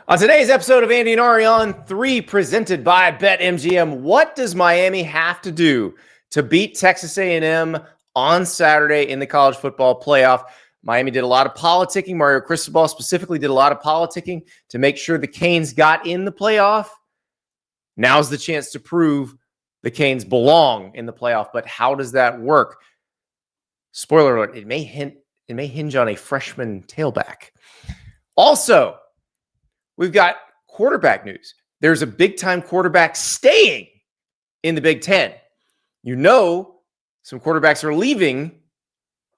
On today's episode of Andy and Ari on 3, presented by BetMGM, what does Miami have to do to beat Texas A&M on Saturday in the college football playoff? Miami did a lot of politicking. Mario Cristobal specifically did a lot of politicking to make sure the Canes got in the playoff. Now's the chance to prove the Canes belong in the playoff, but how does that work? Spoiler alert, it may hinge on a freshman tailback. Also, we've got quarterback news. There's a big-time quarterback staying in the Big Ten. You know, some quarterbacks are leaving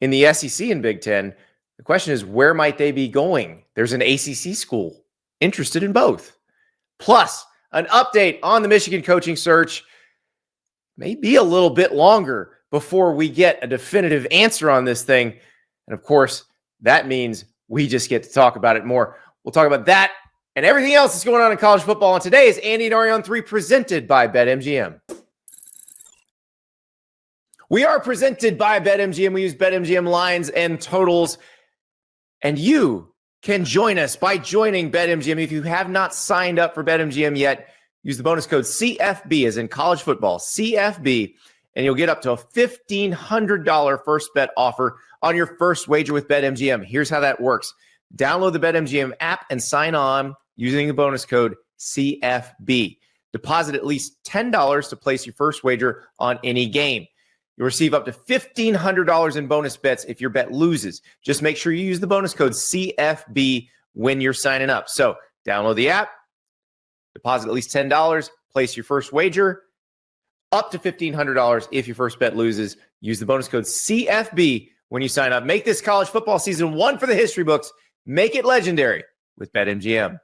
in the SEC and Big Ten. The question is, where might they be going? There's an ACC school interested in both. Plus, an update on the Michigan coaching search. May be a little bit longer before we get a definitive answer on this thing. And of course, that means we just get to talk about it more. We'll talk about that and everything else that's going on in college football. And today is Andy and Ari on 3, presented by BetMGM. We are presented by BetMGM. We use BetMGM lines and totals. And you can join us by joining BetMGM. If you have not signed up for BetMGM yet, use the bonus code CFB as in college football, CFB, and you'll get up to a $1,500 first bet offer on your first wager with BetMGM. Here's how that works. Download the BetMGM app and sign on using the bonus code CFB. Deposit at least $10 to place your first wager on any game. You'll receive up to $1,500 in bonus bets if your bet loses. Just make sure you use the bonus code CFB when you're signing up. So download the app, deposit at least $10, place your first wager, up to $1,500 if your first bet loses. Use the bonus code CFB when you sign up. Make this college football season one for the history books. Make it legendary with BetMGM.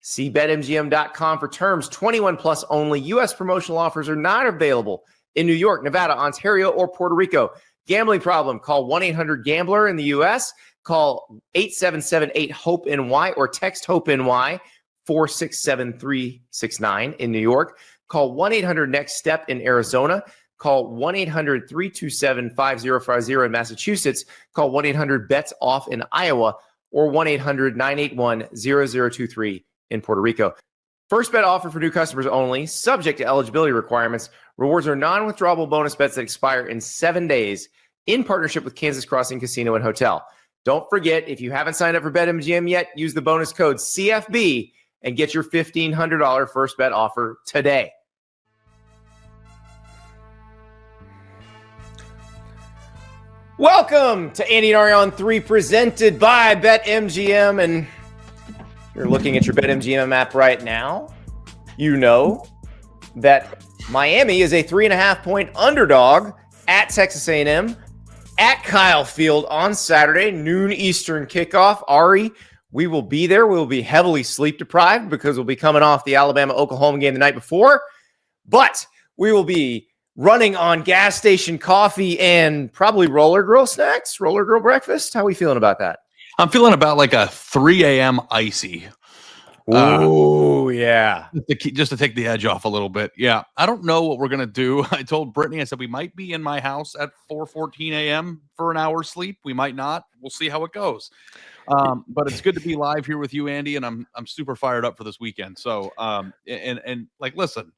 See BetMGM.com for terms. 21 plus only. U.S. promotional offers are not available in New York, Nevada, Ontario, or Puerto Rico. Gambling problem? Call 1-800-GAMBLER in the U.S. Call 877-8-HOPE-NY or text HOPE-NY 467-369 in New York. Call 1-800-NEXT-STEP in Arizona. Call 1-800-327-5050 in Massachusetts. Call 1-800-BETS-OFF in Iowa or 1-800-981-0023 in Puerto Rico. First bet offer for new customers only, subject to eligibility requirements. Rewards are non-withdrawable bonus bets that expire in 7 days in partnership with Kansas Crossing Casino and Hotel. Don't forget, if you haven't signed up for BetMGM yet, use the bonus code CFB and get your $1,500 first bet offer today. Welcome to Andy and Ari on 3, presented by BetMGM. And you're looking at your BetMGM app right now. You know that Miami is a 3.5-point underdog at Texas A&M at Kyle Field on Saturday, noon Eastern kickoff. Ari, we will be there. We will be heavily sleep deprived because we'll be coming off the Alabama-Oklahoma game the night before. But we will be running on gas station coffee and probably Roller Grill snacks, Roller Grill breakfast. How are we feeling about that? I'm feeling about like a 3 a.m. icy. Oh, yeah. Just to take the edge off a little bit. Yeah. I don't know what we're going to do. I told Brittany, I said, we might be in my house at 4:14 a.m. for an hour's sleep. We might not. We'll see how it goes. But it's good to be live here with you, Andy, and I'm super fired up for this weekend. So, and like, listen,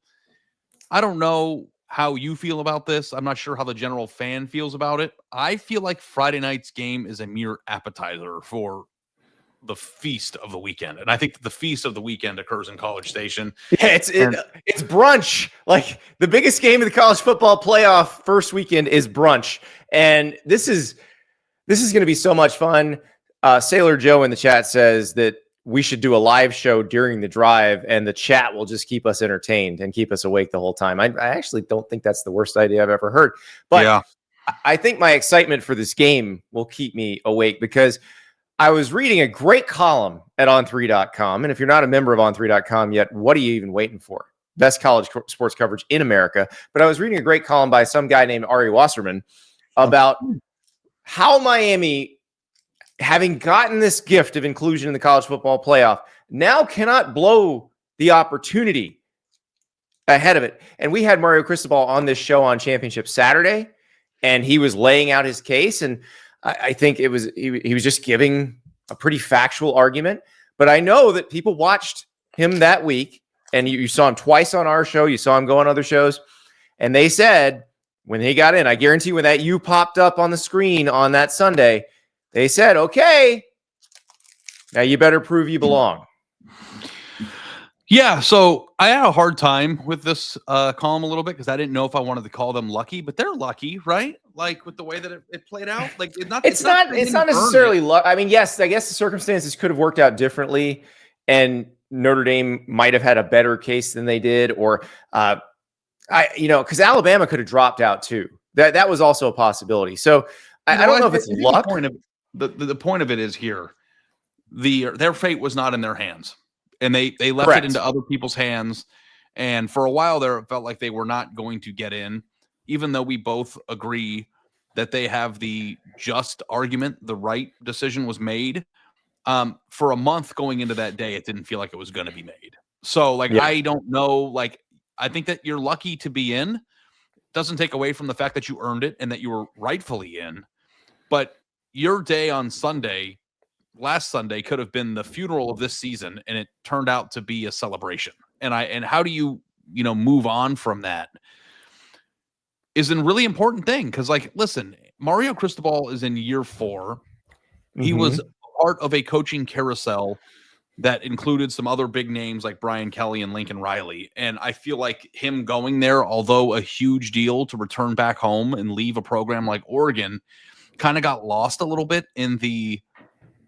I don't know how you feel about this. I'm not sure how the general fan feels about it. I feel like Friday night's game is a mere appetizer for the feast of the weekend. And I think the feast of the weekend occurs in College Station. Yeah, it's brunch. Like, the biggest game of the college football playoff first weekend is brunch. And this is going to be so much fun. Sailor Joe in the chat says that we should do a live show during the drive, and the chat will just keep us entertained and keep us awake the whole time. I actually don't think that's the worst idea I've ever heard. But yeah, I think my excitement for this game will keep me awake because I was reading a great column at on3.com. And if you're not a member of on3.com yet, what are you even waiting for? Best college sports coverage in America. But I was reading a great column by some guy named Ari Wasserman about how Miami, having gotten this gift of inclusion in the college football playoff, now cannot blow the opportunity ahead of it. And we had Mario Cristobal on this show on Championship Saturday, and he was laying out his case. And I think he was just giving a pretty factual argument. But I know that people watched him that week, and you saw him twice on our show. You saw him go on other shows. And they said when he got in, I guarantee when that U popped up on the screen on that Sunday, they said, okay, now you better prove you belong. Yeah, so I had a hard time with this column a little bit because I didn't know if I wanted to call them lucky, but they're lucky, right? Like with the way that it played out. Like it's not necessarily luck. I mean, yes, I guess the circumstances could have worked out differently, and Notre Dame might have had a better case than they did, or because Alabama could have dropped out too. That was also a possibility. So I don't know if it's luck. The point of it is here, their fate was not in their hands. And they left Correct. it into other people's hands. And for a while there, it felt like they were not going to get in, even though we both agree that they have the just argument, the right decision was made. For a month going into that day, it didn't feel like it was going to be made. So, I don't know. Like, I think that you're lucky to be in. Doesn't take away from the fact that you earned it and that you were rightfully in. But your day on Sunday, last Sunday, could have been the funeral of this season, and it turned out to be a celebration. And how do you move on from that is a really important thing. Because, listen, Mario Cristobal is in year 4. He was part of a coaching carousel that included some other big names like Brian Kelly and Lincoln Riley. And I feel like him going there, although a huge deal to return back home and leave a program like Oregon, kind of got lost a little bit in the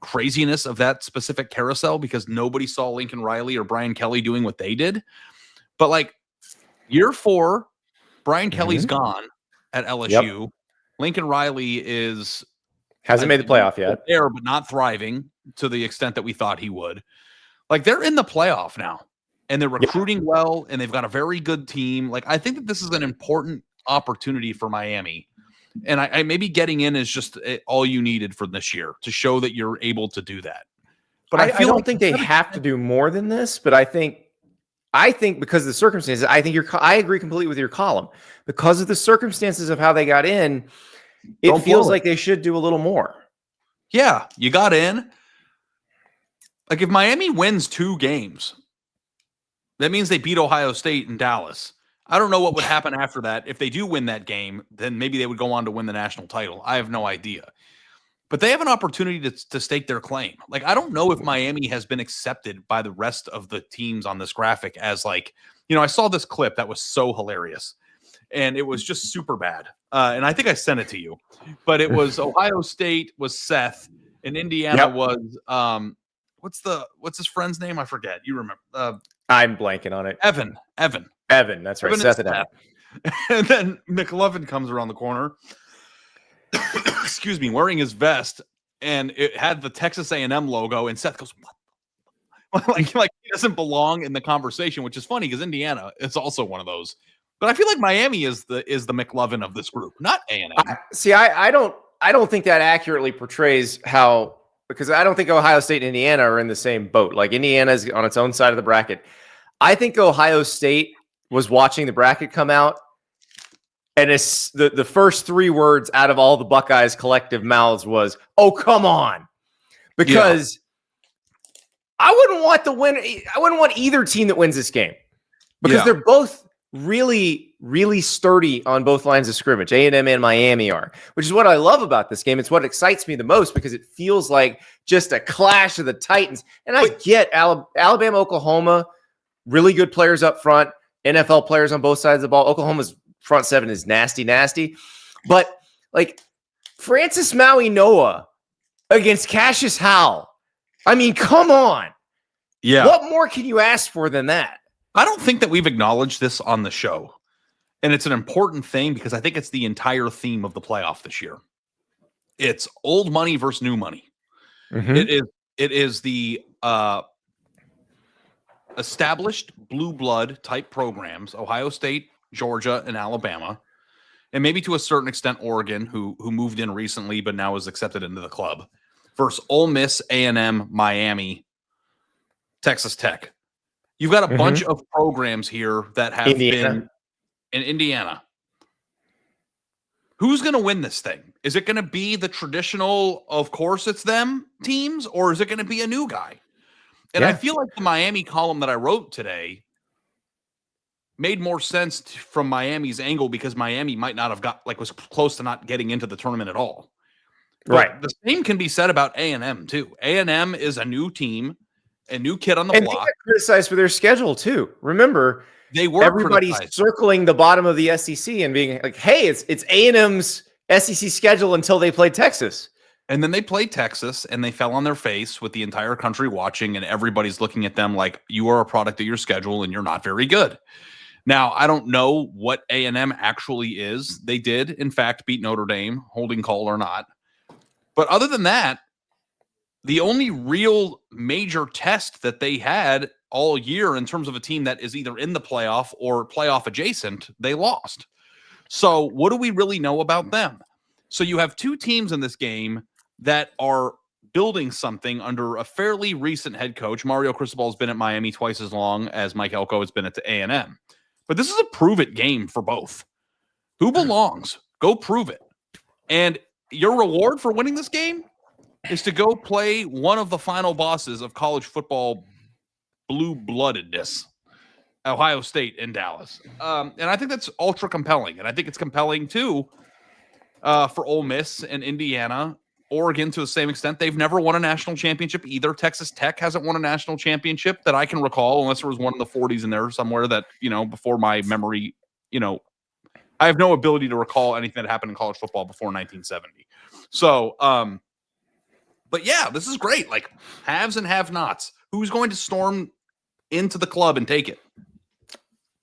craziness of that specific carousel because nobody saw Lincoln Riley or Brian Kelly doing what they did. But year 4, Brian Kelly's gone at LSU. Yep. Lincoln Riley hasn't made the playoff yet. There, but not thriving to the extent that we thought he would. They're in the playoff now, and they're recruiting well, and they've got a very good team. I think that this is an important opportunity for Miami. And I maybe getting in is just all you needed for this year to show that you're able to do that. But I don't think they have to do more than this. But I think because of the circumstances, I agree completely with your column. Because of the circumstances of how they got in, it feels like they should do a little more. Yeah, you got in. If Miami wins 2 games, that means they beat Ohio State and Dallas. I don't know what would happen after that. If they do win that game, then maybe they would go on to win the national title. I have no idea. But they have an opportunity to stake their claim. I don't know if Miami has been accepted by the rest of the teams on this graphic as I saw this clip that was so hilarious. And it was just super bad. And I think I sent it to you. But it was Ohio State was Seth, and Indiana was what's his friend's name? I forget. You remember. I'm blanking on it. Evan, that's right. Seth and Evan. And then McLovin comes around the corner. Excuse me, wearing his vest, and it had the Texas A&M logo. And Seth goes, "What?" like he doesn't belong in the conversation, which is funny because Indiana is also one of those. But I feel like Miami is the McLovin of this group, not A&M. I don't think that accurately portrays how, because I don't think Ohio State and Indiana are in the same boat. Indiana is on its own side of the bracket. I think Ohio State was watching the bracket come out, and it's the first 3 words out of all the Buckeyes' collective mouths was, "Oh, come on," because I wouldn't want either team that wins this game, because they're both really, really sturdy on both lines of scrimmage. A&M and Miami are, which is what I love about this game. It's what excites me the most because it feels like just a clash of the Titans. And I get Alabama, Oklahoma, really good players up front, NFL players on both sides of the ball. Oklahoma's front 7 is nasty. But Francis Maui Noah against Cassius Huel. I mean, come on. Yeah. What more can you ask for than that? I don't think that we've acknowledged this on the show. And it's an important thing because I think it's the entire theme of the playoff this year. It's old money versus new money. It is the established blue blood type programs, Ohio State, Georgia, and Alabama, and maybe to a certain extent Oregon, who moved in recently but now is accepted into the club, versus Ole Miss, A&M, Miami, Texas Tech. You've got a bunch of programs here that have been in Indiana. Who's going to win this thing? Is it going to be the traditional, of course it's them teams, or is it going to be a new guy? And I feel like the Miami column that I wrote today made more sense from Miami's angle because Miami might not have was close to not getting into the tournament at all. But right. The same can be said about A&M too. A&M is a new team, a new kid on the block. They got criticized for their schedule too. Remember, everybody's criticized. circling the bottom of the SEC and being like, "Hey, it's A&M's SEC schedule until they play Texas." And then they played Texas, and they fell on their face with the entire country watching, and everybody's looking at them like, you are a product of your schedule, and you're not very good. Now, I don't know what A&M actually is. They did, in fact, beat Notre Dame, holding call or not. But other than that, the only real major test that they had all year in terms of a team that is either in the playoff or playoff adjacent, they lost. So what do we really know about them? So you have two teams in this game that are building something under a fairly recent head coach. Mario Cristobal has been at Miami twice as long as Mike Elko has been at the A&M. But this is a prove-it game for both. Who belongs? Go prove it. And your reward for winning this game is to go play one of the final bosses of college football blue-bloodedness, Ohio State in Dallas. And I think that's ultra compelling. And I think it's compelling, too, for Ole Miss and Indiana. Oregon, to the same extent, they've never won a national championship either. Texas Tech hasn't won a national championship that I can recall, unless there was one in the 40s in there somewhere that, before my memory, I have no ability to recall anything that happened in college football before 1970. So, but yeah, this is great. Like, haves and have-nots. Who's going to storm into the club and take it?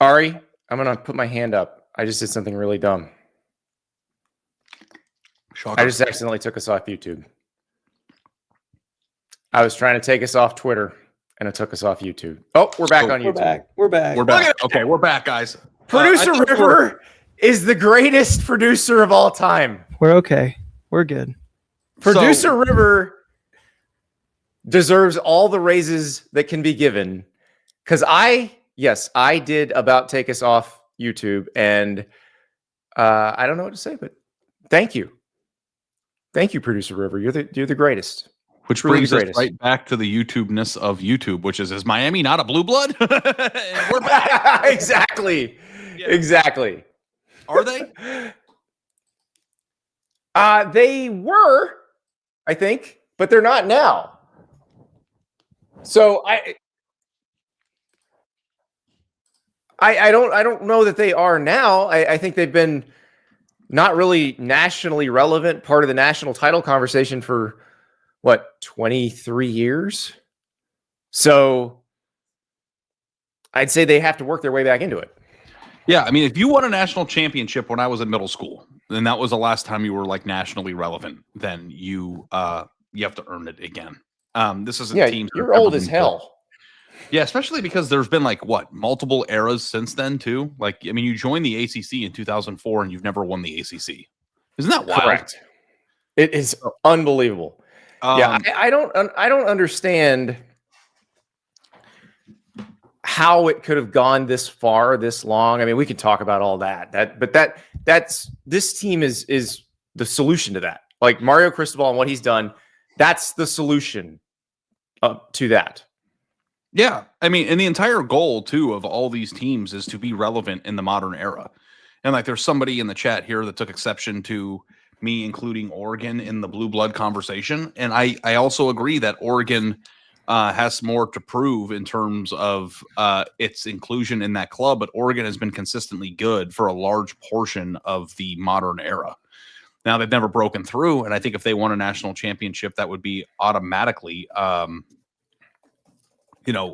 Ari, I'm going to put my hand up. I just did something really dumb. Shocker. I just accidentally took us off YouTube. I was trying to take us off Twitter, and it took us off YouTube. Oh, we're back on YouTube. We're back. Okay, we're back, guys. Producer River is the greatest producer of all time. We're okay. We're good. Producer River deserves all the raises that can be given. Because I did about take us off YouTube, and I don't know what to say, but thank you. Thank you, Producer River. You're the greatest. Which brings us right back to the YouTube-ness of YouTube, which is Miami not a blue blood? And we're back. Exactly. Yeah. Exactly. Are they? They were, I think, but they're not now. So I don't know that they are now. I think they've been not really nationally relevant, part of the national title conversation for 23 years. So I'd say they have to work their way back into it. Yeah, I mean, if you won a national championship when I was in middle school, then that was the last time you were like nationally relevant. Then you have to earn it again. This is a team. You're old as hell. Yeah, especially because there's been multiple eras since then too. Like, I mean, you joined the ACC in 2004 and you've never won the ACC. Isn't that wild? Correct. It is unbelievable. I don't understand how it could have gone this far, this long. I mean, we could talk about all that. That's this team is the solution to that. Like Mario Cristobal and what he's done, that's the solution to that. Yeah, I mean, and the entire goal too of all these teams is to be relevant in the modern era. And there's somebody in the chat here that took exception to me including Oregon in the blue blood conversation, and I also agree that Oregon has more to prove in terms of its inclusion in that club. But Oregon has been consistently good for a large portion of the modern era. Now they've never broken through, and I think if they won a national championship, that would be automatically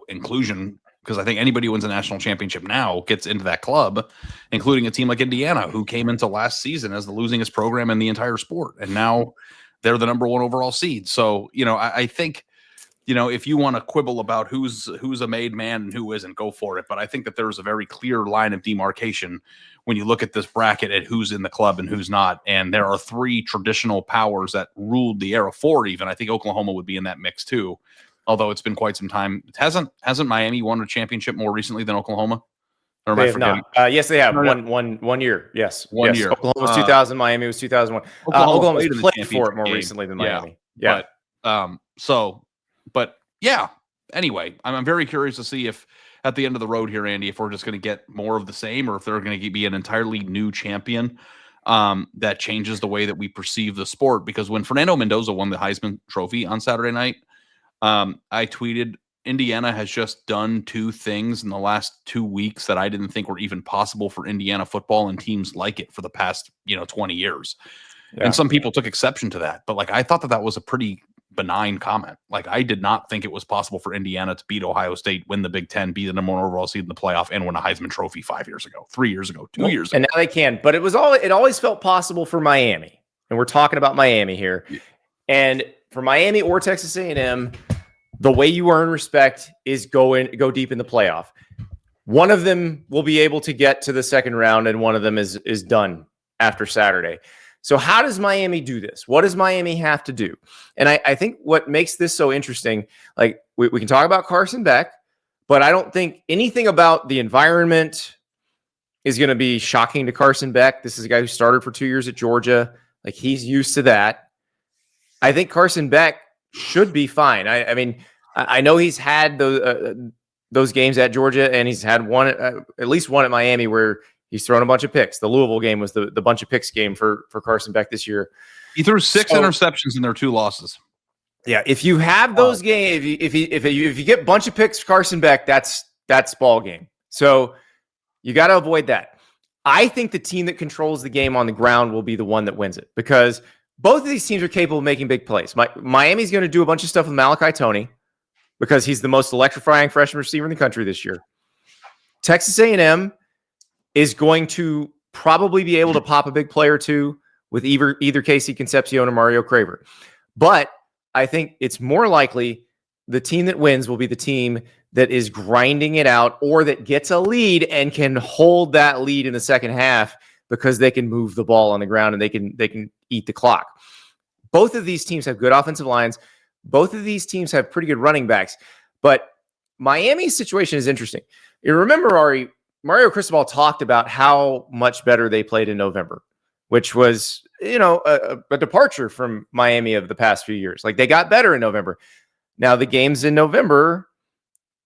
inclusion, because I think anybody who wins a national championship now gets into that club, including a team like Indiana, who came into last season as the losingest program in the entire sport. And now they're the number one overall seed. So, I think, if you want to quibble about who's a made man and who isn't, go for it. But I think that there's a very clear line of demarcation when you look at this bracket at who's in the club and who's not. And there are three traditional powers that ruled the era, four even. I think Oklahoma would be in that mix too. Although it's been quite some time. Hasn't Miami won a championship more recently than Oklahoma? Or am I forgetting? Yes, they have. One year. Yes. One year. Oklahoma was 2000. Miami was 2001. Oklahoma's played for it more recently than Miami. Yeah. But anyway, I'm very curious to see if at the end of the road here, Andy, if we're just going to get more of the same or if they're going to be an entirely new champion that changes the way that we perceive the sport. Because when Fernando Mendoza won the Heisman Trophy on Saturday night, I tweeted, Indiana has just done two things in the last 2 weeks that I didn't think were even possible for Indiana football and teams like it for the past, 20 years. Yeah. And some people took exception to that. But I thought that was a pretty benign comment. I did not think it was possible for Indiana to beat Ohio State, win the Big Ten, be the number one overall seed in the playoff, and win a Heisman Trophy 5 years ago, 3 years ago, 2 years ago. And now they can. But it always felt possible for Miami. And we're talking about Miami here. Yeah. And for Miami or Texas A&M, the way you earn respect is go deep in the playoff. One of them will be able to get to the second round, and one of them is done after Saturday. So how does Miami do this? What does Miami have to do? And I think what makes this so interesting, we can talk about Carson Beck, but I don't think anything about the environment is going to be shocking to Carson Beck. This is a guy who started for 2 years at Georgia. He's used to that. I think Carson Beck should be fine. I mean, I know he's had those games at Georgia, and he's had one, at least one at Miami where he's thrown a bunch of picks. The Louisville game was the bunch of picks game for Carson Beck this year. He threw 6 interceptions in their 2 losses. Yeah, if you have those games, if you get a bunch of picks, Carson Beck, that's ball game. So you got to avoid that. I think the team that controls the game on the ground will be the one that wins it, because both of these teams are capable of making big plays. Miami's going to do a bunch of stuff with Malachi Toney because he's the most electrifying freshman receiver in the country this year. Texas A&M is going to probably be able to pop a big play or two with either Casey Concepcion or Mario Craver. But I think it's more likely the team that wins will be the team that is grinding it out or that gets a lead and can hold that lead in the second half because they can move the ball on the ground and they can eat the clock. Both of these teams have good offensive lines. Both of these teams have pretty good running backs. But Miami's situation is interesting. You remember, Ari, Mario Cristobal talked about how much better they played in November, which was, a departure from Miami of the past few years. They got better in November. Now the games in November,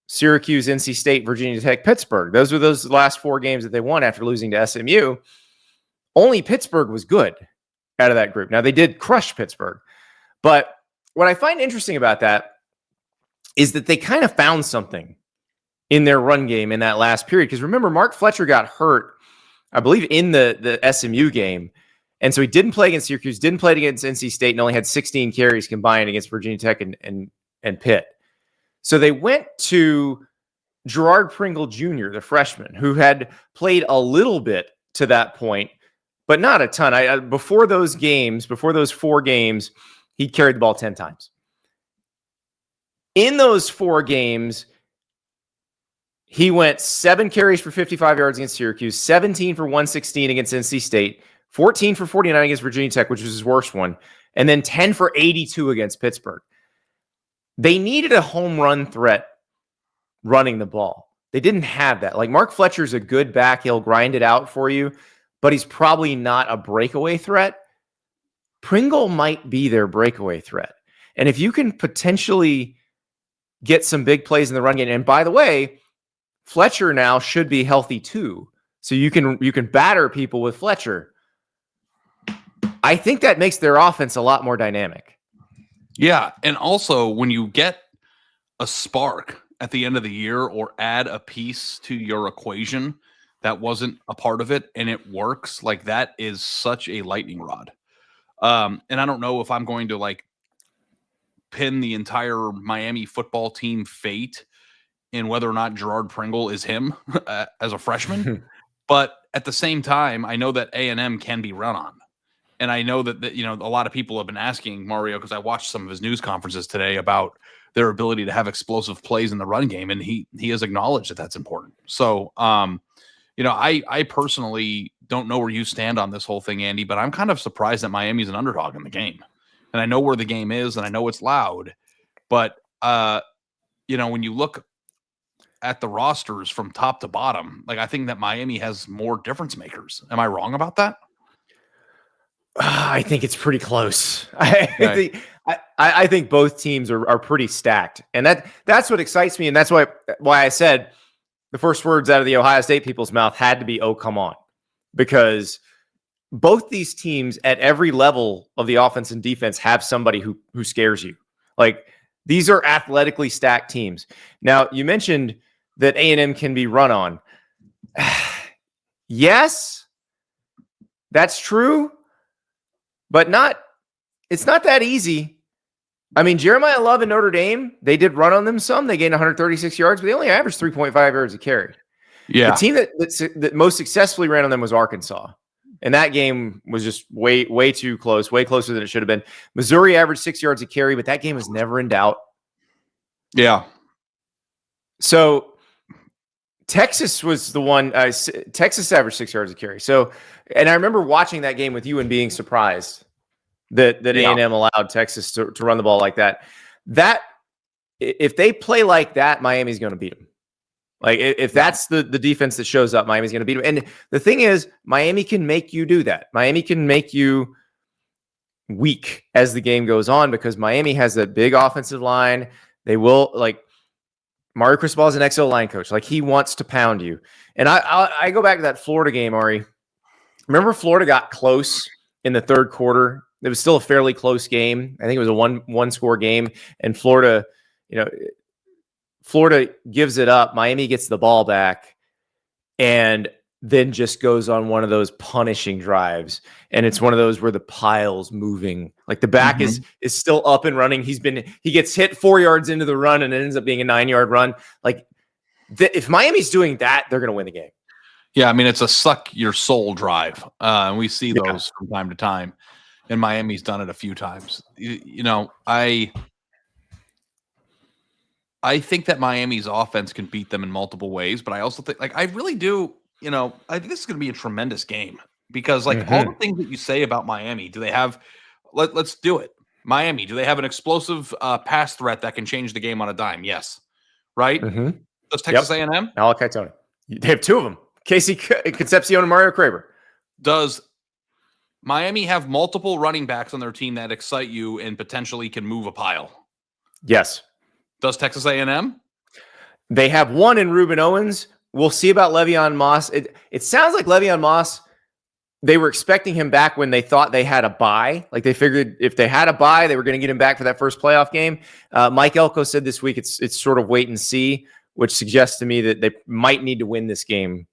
Syracuse, NC State, Virginia Tech, Pittsburgh. Those were those last 4 games that they won after losing to SMU. Only Pittsburgh was good out of that group. Now they did crush Pittsburgh. But what I find interesting about that is that they kind of found something in their run game in that last period. Because remember, Mark Fletcher got hurt, I believe, in the SMU game. And so he didn't play against Syracuse, didn't play against NC State, and only had 16 carries combined against Virginia Tech and Pitt. So they went to Gerard Pringle Jr., the freshman, who had played a little bit to that point, but not a ton. Before those 4 games, he carried the ball 10 times. In those 4 games, he went 7 carries for 55 yards against Syracuse, 17 for 116 against NC State, 14 for 49 against Virginia Tech, which was his worst one, and then 10 for 82 against Pittsburgh. They needed a home run threat running the ball. They didn't have that. Mark Fletcher's a good back. He'll grind it out for you, but he's probably not a breakaway threat. Pringle might be their breakaway threat. And if you can potentially get some big plays in the run game, and by the way, Fletcher now should be healthy too. So you can batter people with Fletcher. I think that makes their offense a lot more dynamic. Yeah, and also when you get a spark at the end of the year or add a piece to your equation that wasn't a part of it and it works, that is such a lightning rod. And I don't know if I'm going to pin the entire Miami football team fate in whether or not Gerard Pringle is him as a freshman. But at the same time, I know that A&M can be run on. And I know that a lot of people have been asking Mario, because I watched some of his news conferences today, about their ability to have explosive plays in the run game. And he has acknowledged that that's important. So, I personally don't know where you stand on this whole thing, Andy, but I'm kind of surprised that Miami's an underdog in the game. And I know where the game is, and I know it's loud. But, when you look at the rosters from top to bottom, I think that Miami has more difference makers. Am I wrong about that? I think it's pretty close. I I think both teams are pretty stacked. And that's what excites me. And that's why I said the first words out of the Ohio State people's mouth had to be, oh, come on. Because both these teams at every level of the offense and defense have somebody who scares you. Like, these are athletically stacked teams. Now, you mentioned that A&M can be run on. Yes, that's true, but it's not that easy. I mean, Jeremiah Love and Notre Dame, they did run on them some. They gained 136 yards, but they only averaged 3.5 yards a carry. Yeah. The team that most successfully ran on them was Arkansas. And that game was just way too close, way closer than it should have been. Missouri averaged 6 yards a carry, but that game was never in doubt. Yeah. So Texas was the one. Texas averaged 6 yards a carry. So, and I remember watching that game with you and being surprised that A&M allowed Texas to run the ball like that. That if they play like that, Miami's going to beat them. Like, if that's the defense that shows up, Miami's going to beat them. And the thing is, Miami can make you do that. Miami can make you weak as the game goes on because Miami has that big offensive line. They will, like, Mario Cristobal is an XO line coach. Like, he wants to pound you. And I go back to that Florida game, Ari. Remember Florida got close in the third quarter? It was still a fairly close game. I think it was a one-score game. And Florida gives it up. Miami gets the ball back and then just goes on one of those punishing drives. And it's one of those where the pile's moving. Like, the back is still up and running. He gets hit 4 yards into the run and it ends up being a 9-yard run. Like, if Miami's doing that, they're going to win the game. Yeah, I mean, it's a suck your soul drive. And we see those from time to time. And Miami's done it a few times. I think that Miami's offense can beat them in multiple ways, but I also think, I really do, I think this is going to be a tremendous game because, all the things that you say about Miami, do they have, let's do it. Miami, do they have an explosive pass threat that can change the game on a dime? Yes. Right? Mm-hmm. Does Texas A&M? Malachi Tony. They have two of them. Casey Concepcion and Mario Kraber. Does Miami have multiple running backs on their team that excite you and potentially can move a pile? Yes. Does Texas A&M? They have one in Reuben Owens. We'll see about Le'Veon Moss. It sounds like Le'Veon Moss, they were expecting him back when they thought they had a bye. Like, they figured if they had a bye, they were going to get him back for that first playoff game. Mike Elko said this week it's sort of wait and see, which suggests to me that they might need to win this game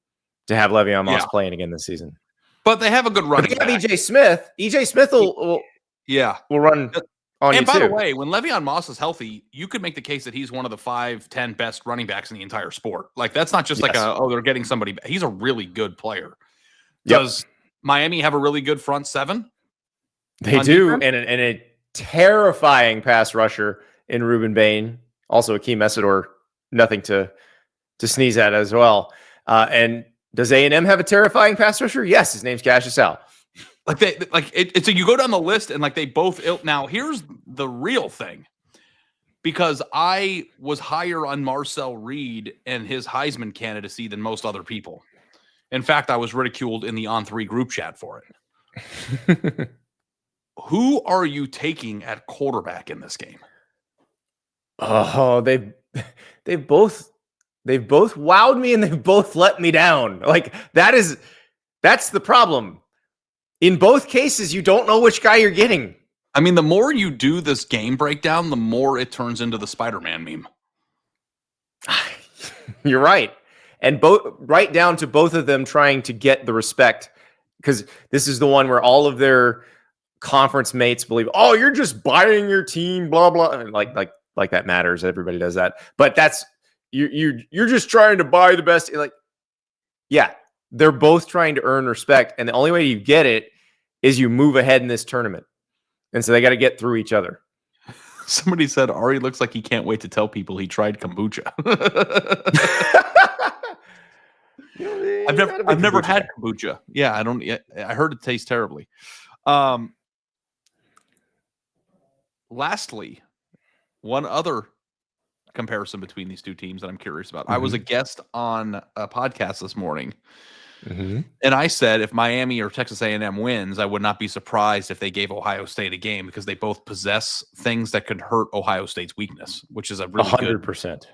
to have Le'Veon Moss playing again this season. But they have a good running back. EJ Smith. EJ Smith will run on you too. And by the way, when Le'Veon Moss is healthy, you could make the case that he's one of the 5-10 best running backs in the entire sport. Like, that's not just they're getting somebody. He's a really good player. Does Miami have a really good front seven? They do, and a terrifying pass rusher in Ruben Bain. Also, Akeem Messidor, nothing to sneeze at as well. And does A&M have a terrifying pass rusher? Yes, his name's Cassius Al. So you go down the list and they both. Now here's the real thing, because I was higher on Marcel Reed and his Heisman candidacy than most other people. In fact, I was ridiculed in the On3 group chat for it. Who are you taking at quarterback in this game? Oh, they've both wowed me and they've both let me down. Like, that's the problem. In both cases, you don't know which guy you're getting. I mean, the more you do this game breakdown, the more it turns into the Spider-Man meme. You're right. And right down to both of them trying to get the respect, because this is the one where all of their conference mates believe, oh, you're just buying your team, blah, blah. And like that matters. Everybody does that. But that's, you're just trying to buy the best. Like, yeah, they're both trying to earn respect. And the only way you get it is you move ahead in this tournament. And so they got to get through each other. Somebody said Ari looks like he can't wait to tell people he tried kombucha. I've never had kombucha. Yeah, I heard it tastes terribly. Lastly, one other comparison between these two teams that I'm curious about. I was a guest on a podcast this morning And I said, if Miami or Texas A&M wins, I would not be surprised if they gave Ohio State a game because they both possess things that could hurt Ohio State's weakness, which is a really 100%.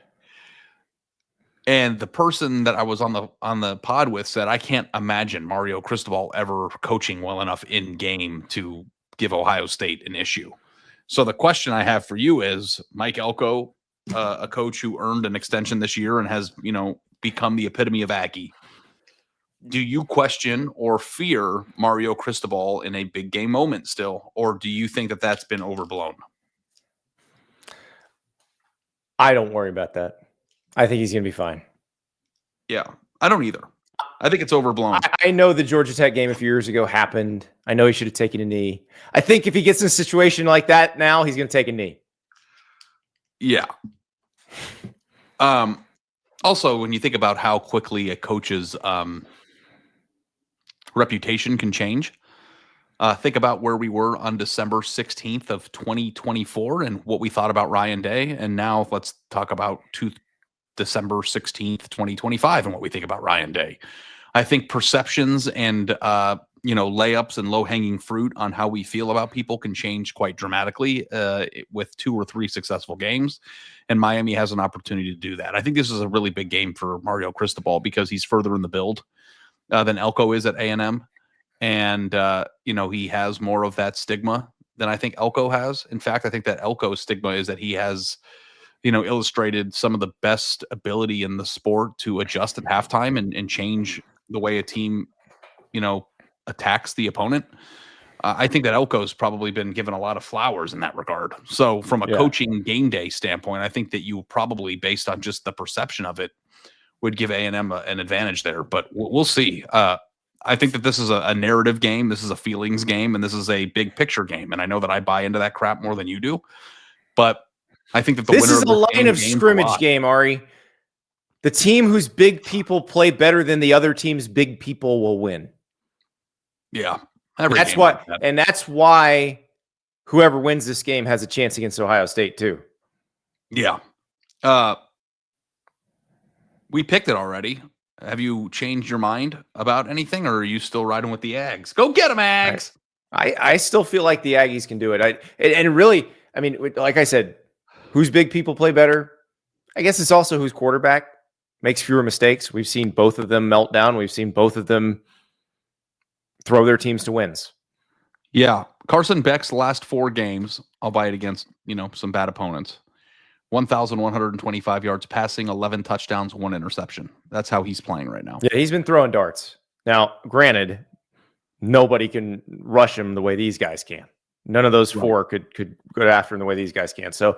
And the person that I was on the pod with said, I can't imagine Mario Cristobal ever coaching well enough in game to give Ohio State an issue. So the question I have for you is, Mike Elko, a coach who earned an extension this year and has, become the epitome of Aggie. Do you question or fear Mario Cristobal in a big game moment still, or do you think that that's been overblown? I don't worry about that. I think he's going to be fine. Yeah, I don't either. I think it's overblown. I know the Georgia Tech game a few years ago happened. I know he should have taken a knee. I think if he gets in a situation like that now, he's going to take a knee. Yeah. Also, when you think about how quickly a coach's reputation can change, think about where we were on December 16th of 2024 and what we thought about Ryan Day. And now let's talk about December 16th, 2025 and what we think about Ryan Day. I think perceptions and, layups and low-hanging fruit on how we feel about people can change quite dramatically with 2 or 3 successful games. And Miami has an opportunity to do that. I think this is a really big game for Mario Cristobal because he's further in the build than Elko is at A&M. And, he has more of that stigma than I think Elko has. In fact, I think that Elko's stigma is that he has illustrated some of the best ability in the sport to adjust at halftime and change the way a team, attacks the opponent. I think that Elko's probably been given a lot of flowers in that regard. So from a coaching game day standpoint, I think that you probably, based on just the perception of it, would give A&M an advantage there. But we'll see. I think that this is a narrative game. This is a feelings game, and this is a big picture game. And I know that I buy into that crap more than you do. But I think that this is a line of scrimmage game, Ari. The team whose big people play better than the other team's big people will win. Yeah. That's why, and that's why whoever wins this game has a chance against Ohio State too. Yeah. We picked it already. Have you changed your mind about anything, or are you still riding with the Aggies? Go get them, Aggies! I still feel like the Aggies can do it. And really, I mean, like I said, whose big people play better? I guess it's also whose quarterback makes fewer mistakes. We've seen both of them melt down. We've seen both of them throw their teams to wins. Yeah. Carson Beck's last 4 games, albeit against, some bad opponents, 1,125 yards passing, 11 touchdowns, 1 interception. That's how he's playing right now. Yeah, he's been throwing darts. Now, granted, nobody can rush him the way these guys can. None of those 4 could go after him the way these guys can. So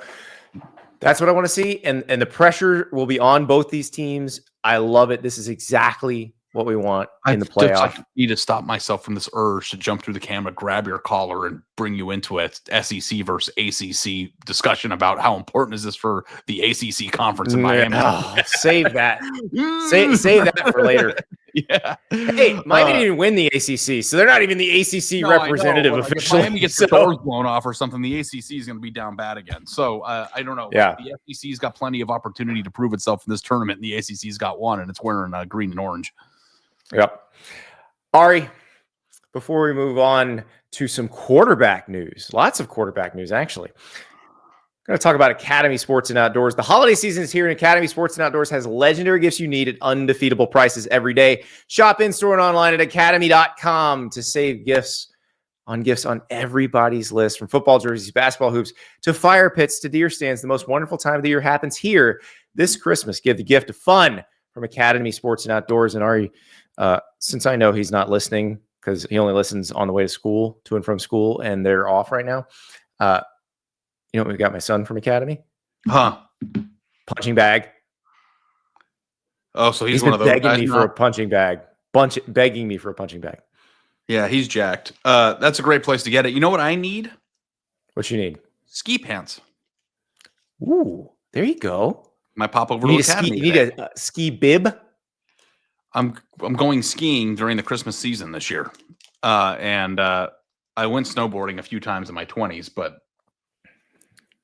that's what I want to see. And the pressure will be on both these teams. I love it. This is exactly what we want in the playoff. I need to stop myself from this urge to jump through the camera, grab your collar, and bring you into a SEC versus ACC discussion about how important is this for the ACC conference in Miami. Save that. Save that for later. Yeah. Hey, Miami didn't even win the ACC, so they're not even the ACC representative officially. If Miami gets the doors blown off or something, the ACC is going to be down bad again. So I don't know. Yeah. The SEC's got plenty of opportunity to prove itself in this tournament, and the ACC's got one, and it's wearing green and orange. Yep. Ari, before we move on to some quarterback news, lots of quarterback news, actually. I'm going to talk about Academy Sports and Outdoors. The holiday season is here, and Academy Sports and Outdoors has legendary gifts you need at undefeatable prices every day. Shop in-store and online at academy.com to save gifts on everybody's list, from football jerseys, basketball hoops, to fire pits, to deer stands. The most wonderful time of the year happens here this Christmas. Give the gift of fun from Academy Sports and Outdoors. And Ari, since I know he's not listening because he only listens on the way to school, to and from school, and they're off right now. You know what we got my son from Academy? Punching bag. Oh, so he's been one of those begging guys me for a punching bag. Begging me for a punching bag. Yeah, he's jacked. That's a great place to get it. You know what I need? What you need? Ski pants. Ooh, there you go. My pop over to Academy. You need a ski bib? I'm going skiing during the Christmas season this year. And I went snowboarding a few times in my 20s, but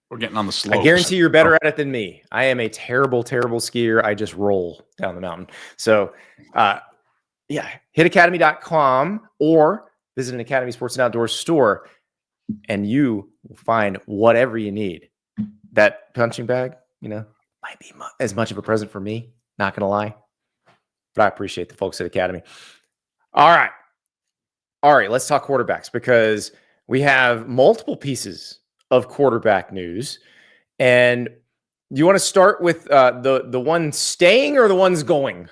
we're getting on the slopes. I guarantee you're better at it than me. I am a terrible, terrible skier. I just roll down the mountain. So Yeah, hitacademy.com or visit an Academy Sports and Outdoors store, and you will find whatever you need. That punching bag, might be as much of a present for me, not going to lie. But I appreciate the folks at Academy. All right, let's talk quarterbacks because we have multiple pieces of quarterback news. And do you want to start with the one staying or the ones going?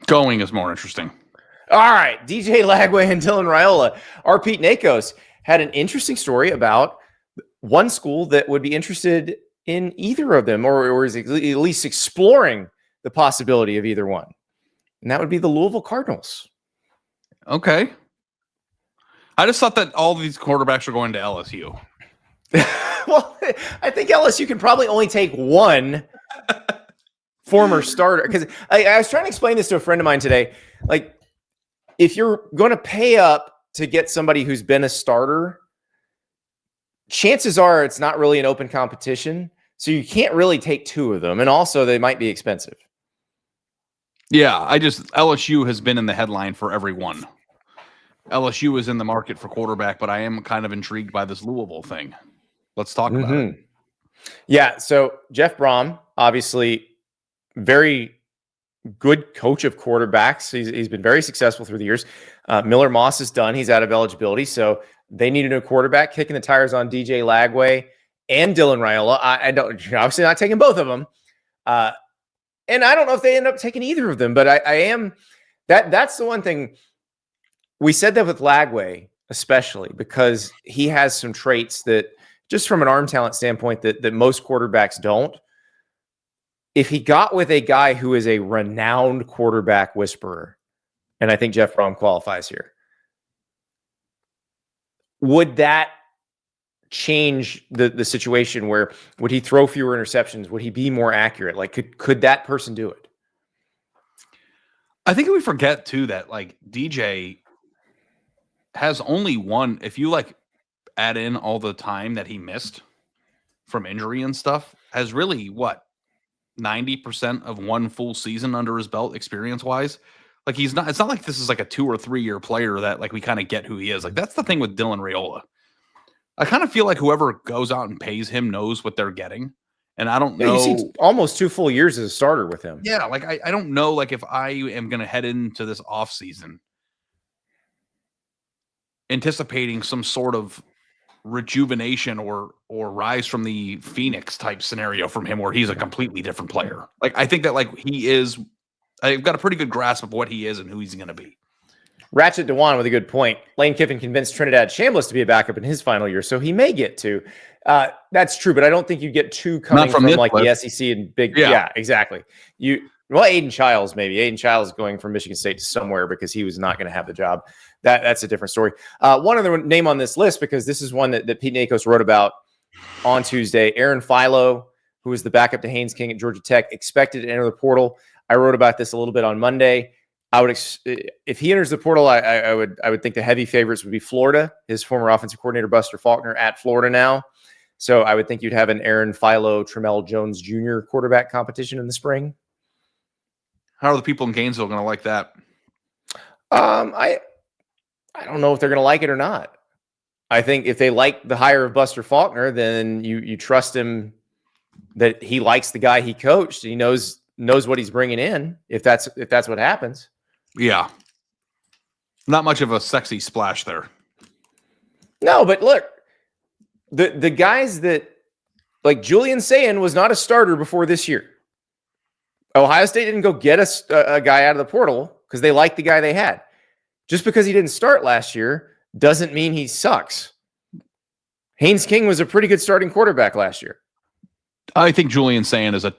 Going is more interesting. All right, DJ Lagway and Dylan Raiola. Our Pete Nakos had an interesting story about one school that would be interested in either of them or is at least exploring the possibility of either one. And that would be the Louisville Cardinals. Okay. I just thought that all these quarterbacks are going to LSU. Well, I think LSU can probably only take one former starter. Because I was trying to explain this to a friend of mine today. Like, if you're going to pay up to get somebody who's been a starter, chances are it's not really an open competition. So you can't really take two of them. And also, they might be expensive. Yeah, LSU has been in the headline for everyone. LSU is in the market for quarterback, but I am kind of intrigued by this Louisville thing. Let's talk about it. Yeah, so Jeff Brom, obviously very good coach of quarterbacks. He's been very successful through the years. Miller Moss is done. He's out of eligibility, so they need a new quarterback, kicking the tires on DJ Lagway and Dylan Raiola. I don't, obviously not taking both of them. And I don't know if they end up taking either of them, but I am that's the one thing. We said that with Lagway, especially because he has some traits that just from an arm talent standpoint that most quarterbacks don't. If he got with a guy who is a renowned quarterback whisperer, and I think Jeff Brom qualifies here, would that change the situation where would he throw fewer interceptions? Would he be more accurate? Like, could that person do it? I think we forget too that like DJ has only one. If you like add in all the time that he missed from injury and stuff, has really 90% of one full season under his belt experience wise. Like it's not like this is like a 2 or 3 year player that like we kind of get who he is. Like that's the thing with Dylan Raiola. I kind of feel like whoever goes out and pays him knows what they're getting. And I don't know. He's almost 2 full years as a starter with him. Yeah. Like I don't know. Like if I am going to head into this off season anticipating some sort of rejuvenation or rise from the Phoenix type scenario from him where he's a completely different player. Like I think that like I've got a pretty good grasp of what he is and who he's going to be. Ratchet Dewan with a good point. Lane Kiffin convinced Trinidad Chambliss to be a backup in his final year, so he may get two. That's true, but I don't think you get two coming from like the SEC and big. Yeah, exactly. Aiden Childs maybe. Aiden Childs is going from Michigan State to somewhere because he was not going to have the job. That's a different story. One other name on this list, because this is one that Pete Nakos wrote about on Tuesday. Aaron Philo, who was the backup to Haynes King at Georgia Tech, expected to enter the portal. I wrote about this a little bit on Monday. If he enters the portal, I would think the heavy favorites would be Florida. His former offensive coordinator Buster Faulkner at Florida now, so I would think you'd have an Aaron Philo, Tramell Jones Jr. quarterback competition in the spring. How are the people in Gainesville going to like that? I don't know if they're going to like it or not. I think if they like the hire of Buster Faulkner, then you trust him that he likes the guy he coached. He knows what he's bringing in. If that's what happens. Yeah. Not much of a sexy splash there. No, but look, the guys that like Julian Sayin was not a starter before this year. Ohio State didn't go get a guy out of the portal because they liked the guy they had. Just because he didn't start last year doesn't mean he sucks. Haynes King was a pretty good starting quarterback last year. I think Julian Sayin is a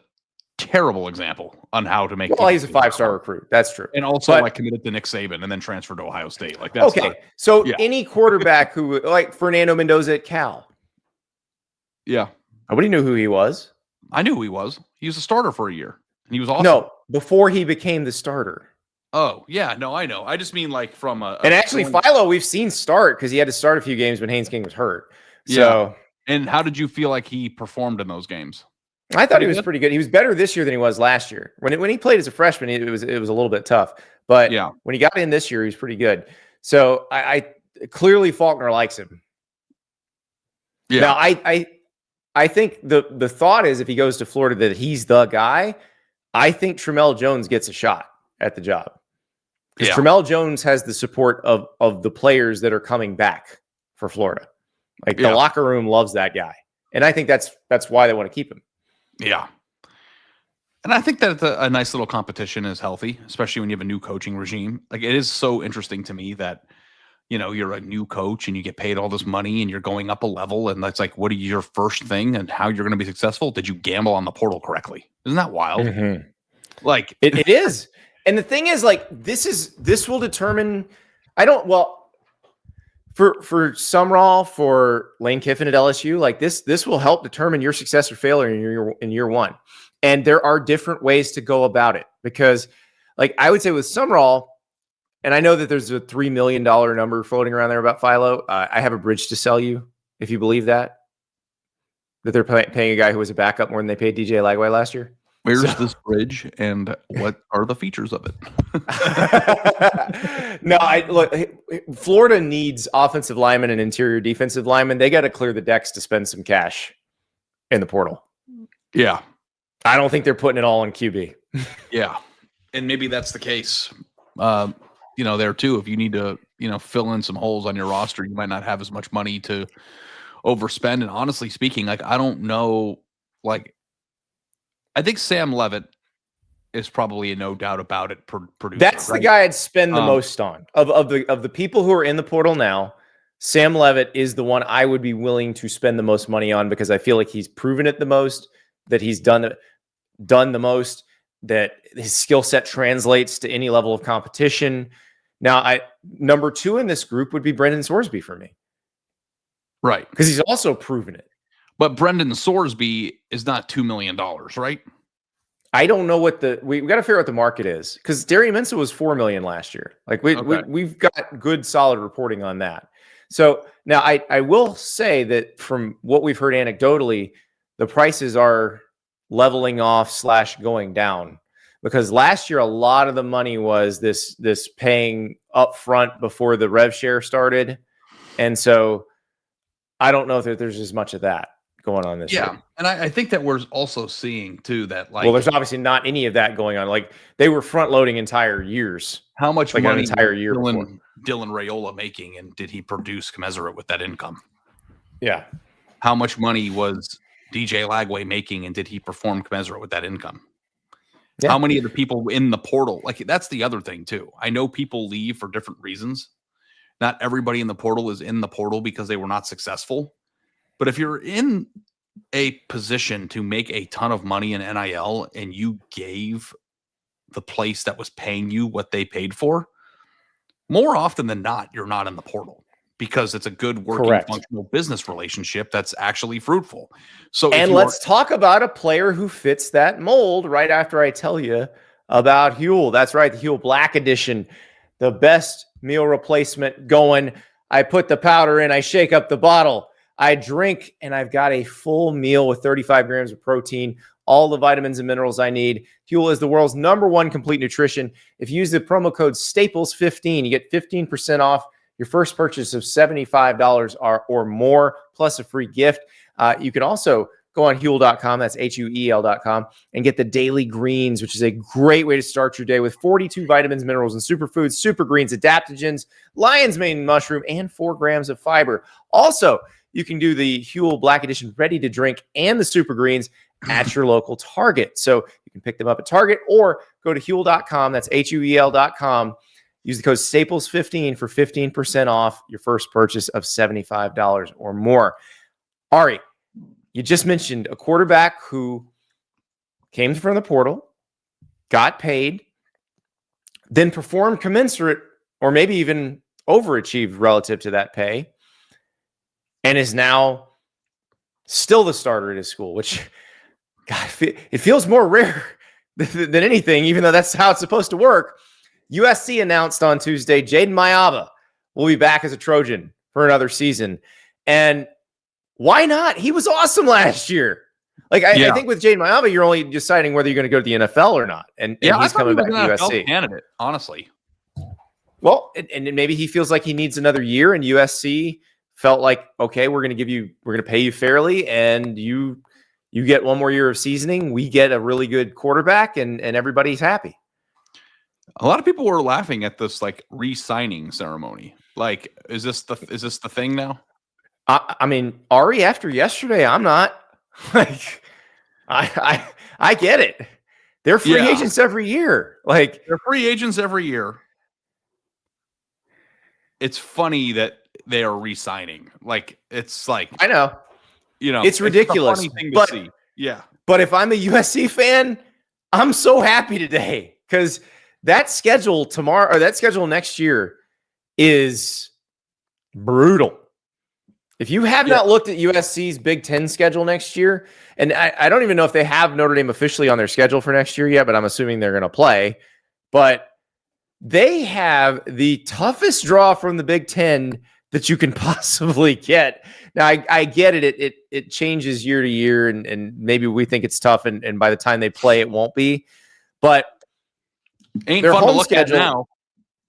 terrible example on how to make. Well, he's a 5-star recruit. That's true. And also committed to Nick Saban and then transferred to Ohio State. Like that's okay. Any quarterback who like Fernando Mendoza at Cal. Yeah. Nobody knew who he was. I knew who he was. He was a starter for a year. And he was awesome. No, before he became the starter. Oh, yeah. No, I know. I just mean like from a and actually Philo we've seen start because he had to start a few games when Haynes King was hurt. Yeah. So, and how did you feel like he performed in those games? I thought he was pretty good. He was better this year than he was last year. When he played as a freshman, it was a little bit tough. But when he got in this year, he was pretty good. So I clearly Faulkner likes him. Yeah. Now I think the thought is if he goes to Florida that he's the guy. I think Tramell Jones gets a shot at the job. Because Tramell Jones has the support of the players that are coming back for Florida. Like the locker room loves that guy. And I think that's why they want to keep him. Yeah. And I think that a nice little competition is healthy, especially when you have a new coaching regime. Like it is so interesting to me that, you're a new coach and you get paid all this money and you're going up a level. And that's like, what are your first thing and how you're going to be successful? Did you gamble on the portal correctly? Isn't that wild? Mm-hmm. Like it is. And the thing is like, this will determine, for Sumrall, for Lane Kiffin at LSU, like this will help determine your success or failure in year one. And there are different ways to go about it because like I would say with Sumrall, and I know that there's a $3 million number floating around there about Philo. I have a bridge to sell you if you believe that they're paying a guy who was a backup more than they paid DJ Lagway last year. Where's this bridge and what are the features of it? No, look, Florida needs offensive linemen and interior defensive linemen. They got to clear the decks to spend some cash in the portal. Yeah. I don't think they're putting it all on QB. Yeah. And maybe that's the case. There too, if you need to, fill in some holes on your roster, you might not have as much money to overspend. And honestly speaking, like, I don't know, like, I think Sam Levitt is probably a no doubt about it producer. That's right? The guy I'd spend the most on of the people who are in the portal now. Sam Levitt is the one I would be willing to spend the most money on because I feel like he's proven it the most, that he's done the most, that his skill set translates to any level of competition. Now, number 2 in this group would be Brendan Sorsby for me. Right. Because he's also proven it. But Brendan Sorsby is not $2 million, right? I don't know what we got to figure out what the market is because Darian Mensah was $4 million last year. Like we've got good solid reporting on that. So now I will say that from what we've heard anecdotally, the prices are leveling off / going down because last year a lot of the money was this paying up front before the rev share started, and so I don't know if there's as much of that going on this year. And I think that we're also seeing too that there's obviously not any of that going on. Like they were front loading entire years. How much money an entire year Dylan Raiola making, and did he produce commensurate with that income? Yeah. How much money was DJ Lagway making, and did he perform commensurate with that income? Yeah. How many of the people in the portal? Like that's the other thing too. I know people leave for different reasons. Not everybody in the portal is in the portal because they were not successful. But if you're in a position to make a ton of money in NIL and you gave the place that was paying you what they paid for, more often than not, you're not in the portal because it's a good working functional business relationship that's actually fruitful. So, let's talk about a player who fits that mold right after I tell you about Huel. That's right. The Huel Black Edition, the best meal replacement going. I put the powder in, I shake up the bottle, I drink, and I've got a full meal with 35 grams of protein, all the vitamins and minerals I need. Huel is the world's #1 complete nutrition. If you use the promo code STAPLES15, you get 15% off your first purchase of $75 or more, plus a free gift. You can also go on Huel.com, that's Huel.com, and get the Daily Greens, which is a great way to start your day with 42 vitamins, minerals, and superfoods, super greens, adaptogens, lion's mane mushroom, and 4 grams of fiber. Also, you can do the Huel Black Edition ready to drink and the super greens at your local Target. So you can pick them up at Target or go to Huel.com, that's Huel.com. Use the code STAPLES15 for 15% off your first purchase of $75 or more. Ari, you just mentioned a quarterback who came from the portal, got paid, then performed commensurate or maybe even overachieved relative to that pay, and is now still the starter at his school, which, God, it feels more rare than anything, even though that's how it's supposed to work. USC announced on Tuesday, Jayden Maiava will be back as a Trojan for another season. And why not? He was awesome last year. Like I think with Jayden Maiava, you're only deciding whether you're going to go to the NFL or not, and he's coming back to USC. Candidate, honestly. Well, and maybe he feels like he needs another year, and USC felt like, okay, we're going to pay you fairly, and you get one more year of seasoning. We get a really good quarterback, and everybody's happy. A lot of people were laughing at this like re-signing ceremony. Like, is this the thing now? I mean, Ari, after yesterday, I'm not like I get it. They're free agents every year. Like they're free agents every year. It's funny that they are re-signing. Like it's like I know, it's ridiculous. It's a funny thing to see. Yeah, but if I'm a USC fan, I'm so happy today because that schedule tomorrow or that schedule next year is brutal. If you have not looked at USC's Big Ten schedule next year, and I don't even know if they have Notre Dame officially on their schedule for next year yet, but I'm assuming they're going to play. But they have the toughest draw from the Big Ten that you can possibly get. Now, I get it. It changes year to year, and maybe we think it's tough, and by the time they play, it won't be. But ain't fun to look at now.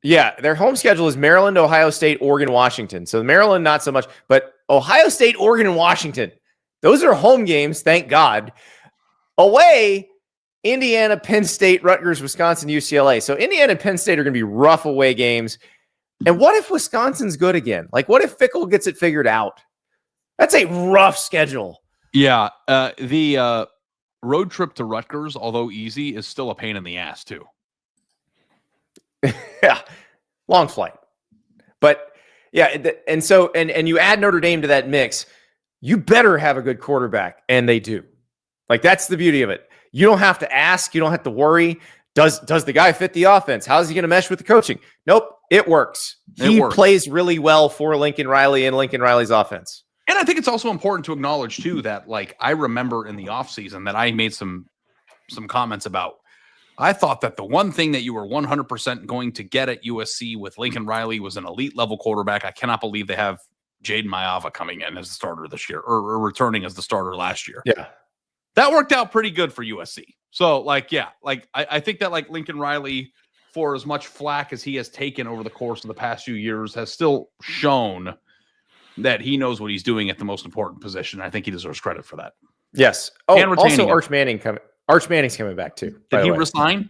Yeah, their home schedule is Maryland, Ohio State, Oregon, Washington. So Maryland, not so much, but Ohio State, Oregon, and Washington. Those are home games, thank God. Away, Indiana, Penn State, Rutgers, Wisconsin, UCLA. So Indiana and Penn State are going to be rough away games. And what if Wisconsin's good again? Like, what if Fickle gets it figured out? That's a rough schedule. Yeah, the road trip to Rutgers, although easy, is still a pain in the ass, too. Yeah, long flight. But yeah, and so you add Notre Dame to that mix, you better have a good quarterback, and they do. Like that's the beauty of it. You don't have to ask, you don't have to worry. Does the guy fit the offense? How's he going to mesh with the coaching? Nope, it works. He plays really well for Lincoln Riley and Lincoln Riley's offense. And I think it's also important to acknowledge too that like I remember in the offseason that I made some comments about. I thought that the one thing that you were 100% going to get at USC with Lincoln Riley was an elite level quarterback. I cannot believe they have Jayden Maiava coming in as the starter this year or returning as the starter last year. Yeah. That worked out pretty good for USC. So like, yeah, like I think that like Lincoln Riley, for as much flack as he has taken over the course of the past few years, has still shown that he knows what he's doing at the most important position. I think he deserves credit for that. Yes. Oh, also Arch Manning's coming back too. Did he resign?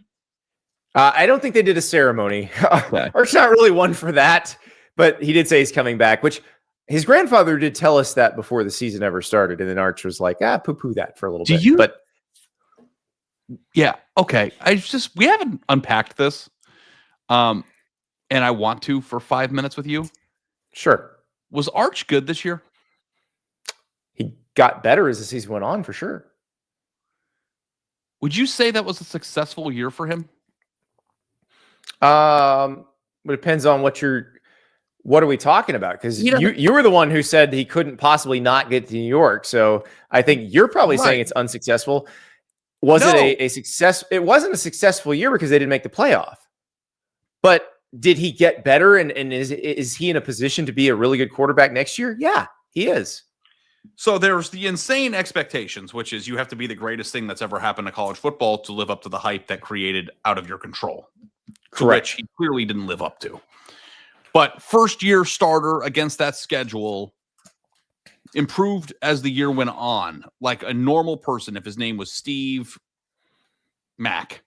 I don't think they did a ceremony. Okay. Arch's not really one for that, but he did say he's coming back, which his grandfather did tell us that before the season ever started. And then Arch was like, poo-poo that for a little bit. But yeah, okay. We haven't unpacked this. And I want to for 5 minutes with you. Sure. Was Arch good this year? He got better as the season went on, for sure. Would you say that was a successful year for him? It depends on what are we talking about? Because you were the one who said he couldn't possibly not get to New York. So I think you're probably saying it's unsuccessful. Was it a success? It wasn't a successful year because they didn't make the playoff. But did he get better? And is he in a position to be a really good quarterback next year? Yeah, he is. So there's the insane expectations, which is you have to be the greatest thing that's ever happened to college football to live up to the hype that created out of your control. Correct. Which he clearly didn't live up to. But first year starter against that schedule improved as the year went on. Like a normal person, if his name was Steve Mack,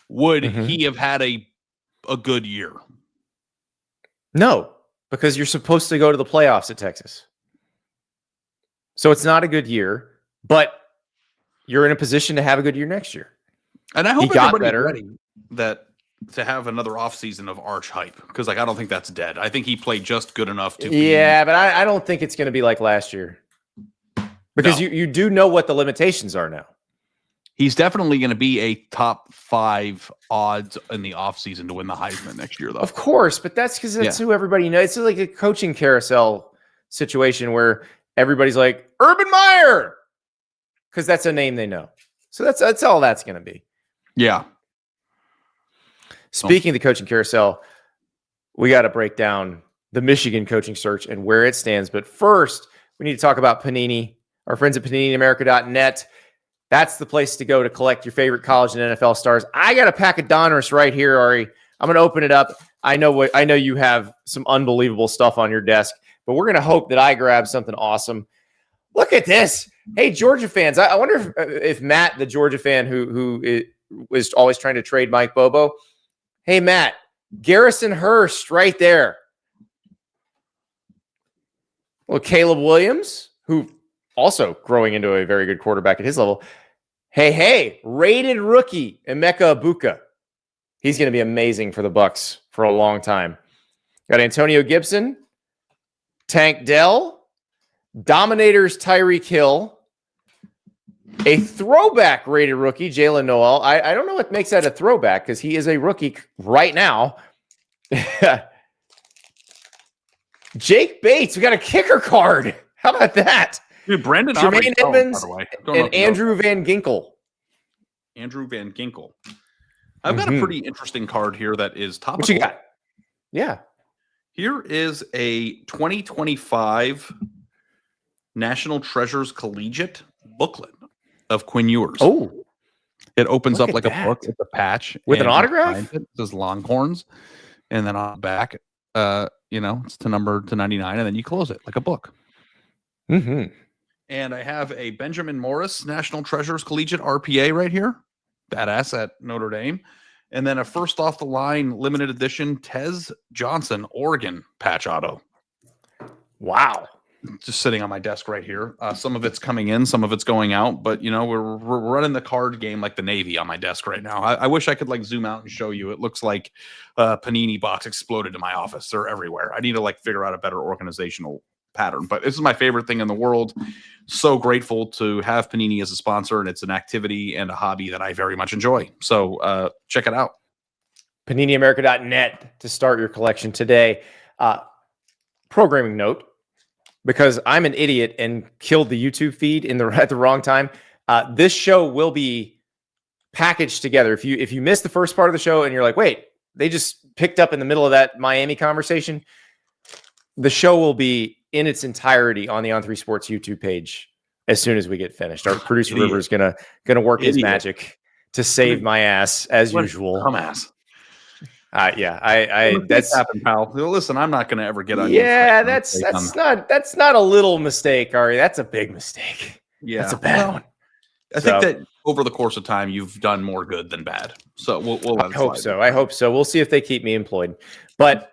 would he have had a good year? No, because you're supposed to go to the playoffs at Texas. So it's not a good year, but you're in a position to have a good year next year. And I hope everybody's ready to have another offseason of Arch hype, because like I don't think that's dead. I think he played just good enough to but I don't think it's going to be like last year. Because you do know what the limitations are now. He's definitely going to be a top 5 odds in the offseason to win the Heisman next year, though. Of course, but that's because that's who everybody knows. It's like a coaching carousel situation where everybody's like, Urban Meyer, because that's a name they know. So that's all that's going to be. Yeah. Speaking of the coaching carousel, we got to break down the Michigan coaching search and where it stands. But first, we need to talk about Panini. our friends at PaniniAmerica.net. That's the place to go to collect your favorite college and NFL stars. I got a pack of Donruss right here, Ari. I'm going to open it up. I know you have some unbelievable stuff on your desk, but we're going to hope that I grab something awesome. Look at this. Hey, Georgia fans. I wonder if Matt, the Georgia fan who is always trying to trade Mike Bobo. Hey, Matt, Garrison Hurst right there. Well, Caleb Williams, who also growing into a very good quarterback at his level. Hey, rated rookie Emeka Ibuka. He's going to be amazing for the Bucs for a long time. Got Antonio Gibson, Tank Dell, Dominators Tyreek Hill, a throwback rated rookie, Jalen Noel. I don't know what makes that a throwback because he is a rookie right now. Jake Bates, we got a kicker card. How about that? Dude, Brandon Jermaine Edmonds by the way. and Andrew Van Ginkel. Andrew Van Ginkel. I've got a pretty interesting card here that is topical. What you got? Yeah. Here is a 2025 National Treasures Collegiate booklet of Quinn Ewers. Oh. It opens Look up like at a that. book. It's a patch. With an and autograph? behind It says Longhorns. And then on the back, it's to number to 99, and then you close it like a book. Mm-hmm. And I have a Benjamin Morris National Treasures Collegiate RPA right here. Badass at Notre Dame. And then a first off the line limited edition Tez Johnson Oregon patch auto. Wow. Just sitting on my desk right here. Some of it's coming in, some of it's going out, but we're running the card game like the Navy on my desk right now. I wish I could like zoom out and show you. It looks like a Panini box exploded in my office. They're everywhere. I need to like figure out a better organizational pattern, but this is my favorite thing in the world. So grateful to have Panini as a sponsor, and it's an activity and a hobby that I very much enjoy. So check it out. PaniniAmerica.net to start your collection today. Programming note, because I'm an idiot and killed the YouTube feed at the wrong time. This show will be packaged together. If you missed the first part of the show and you're like, wait, they just picked up in the middle of that Miami conversation, the show will be in its entirety on the On3 Sports YouTube page as soon as we get finished. Our producer River is gonna work his magic to save my ass as usual. Dumbass. That's happened, pal. Listen, I'm not gonna ever get on. Yeah, that's not a little mistake, Ari. That's a big mistake. Yeah, that's a bad one. I think that over the course of time, you've done more good than bad. So we'll let it hope so. I hope so. We'll see if they keep me employed. But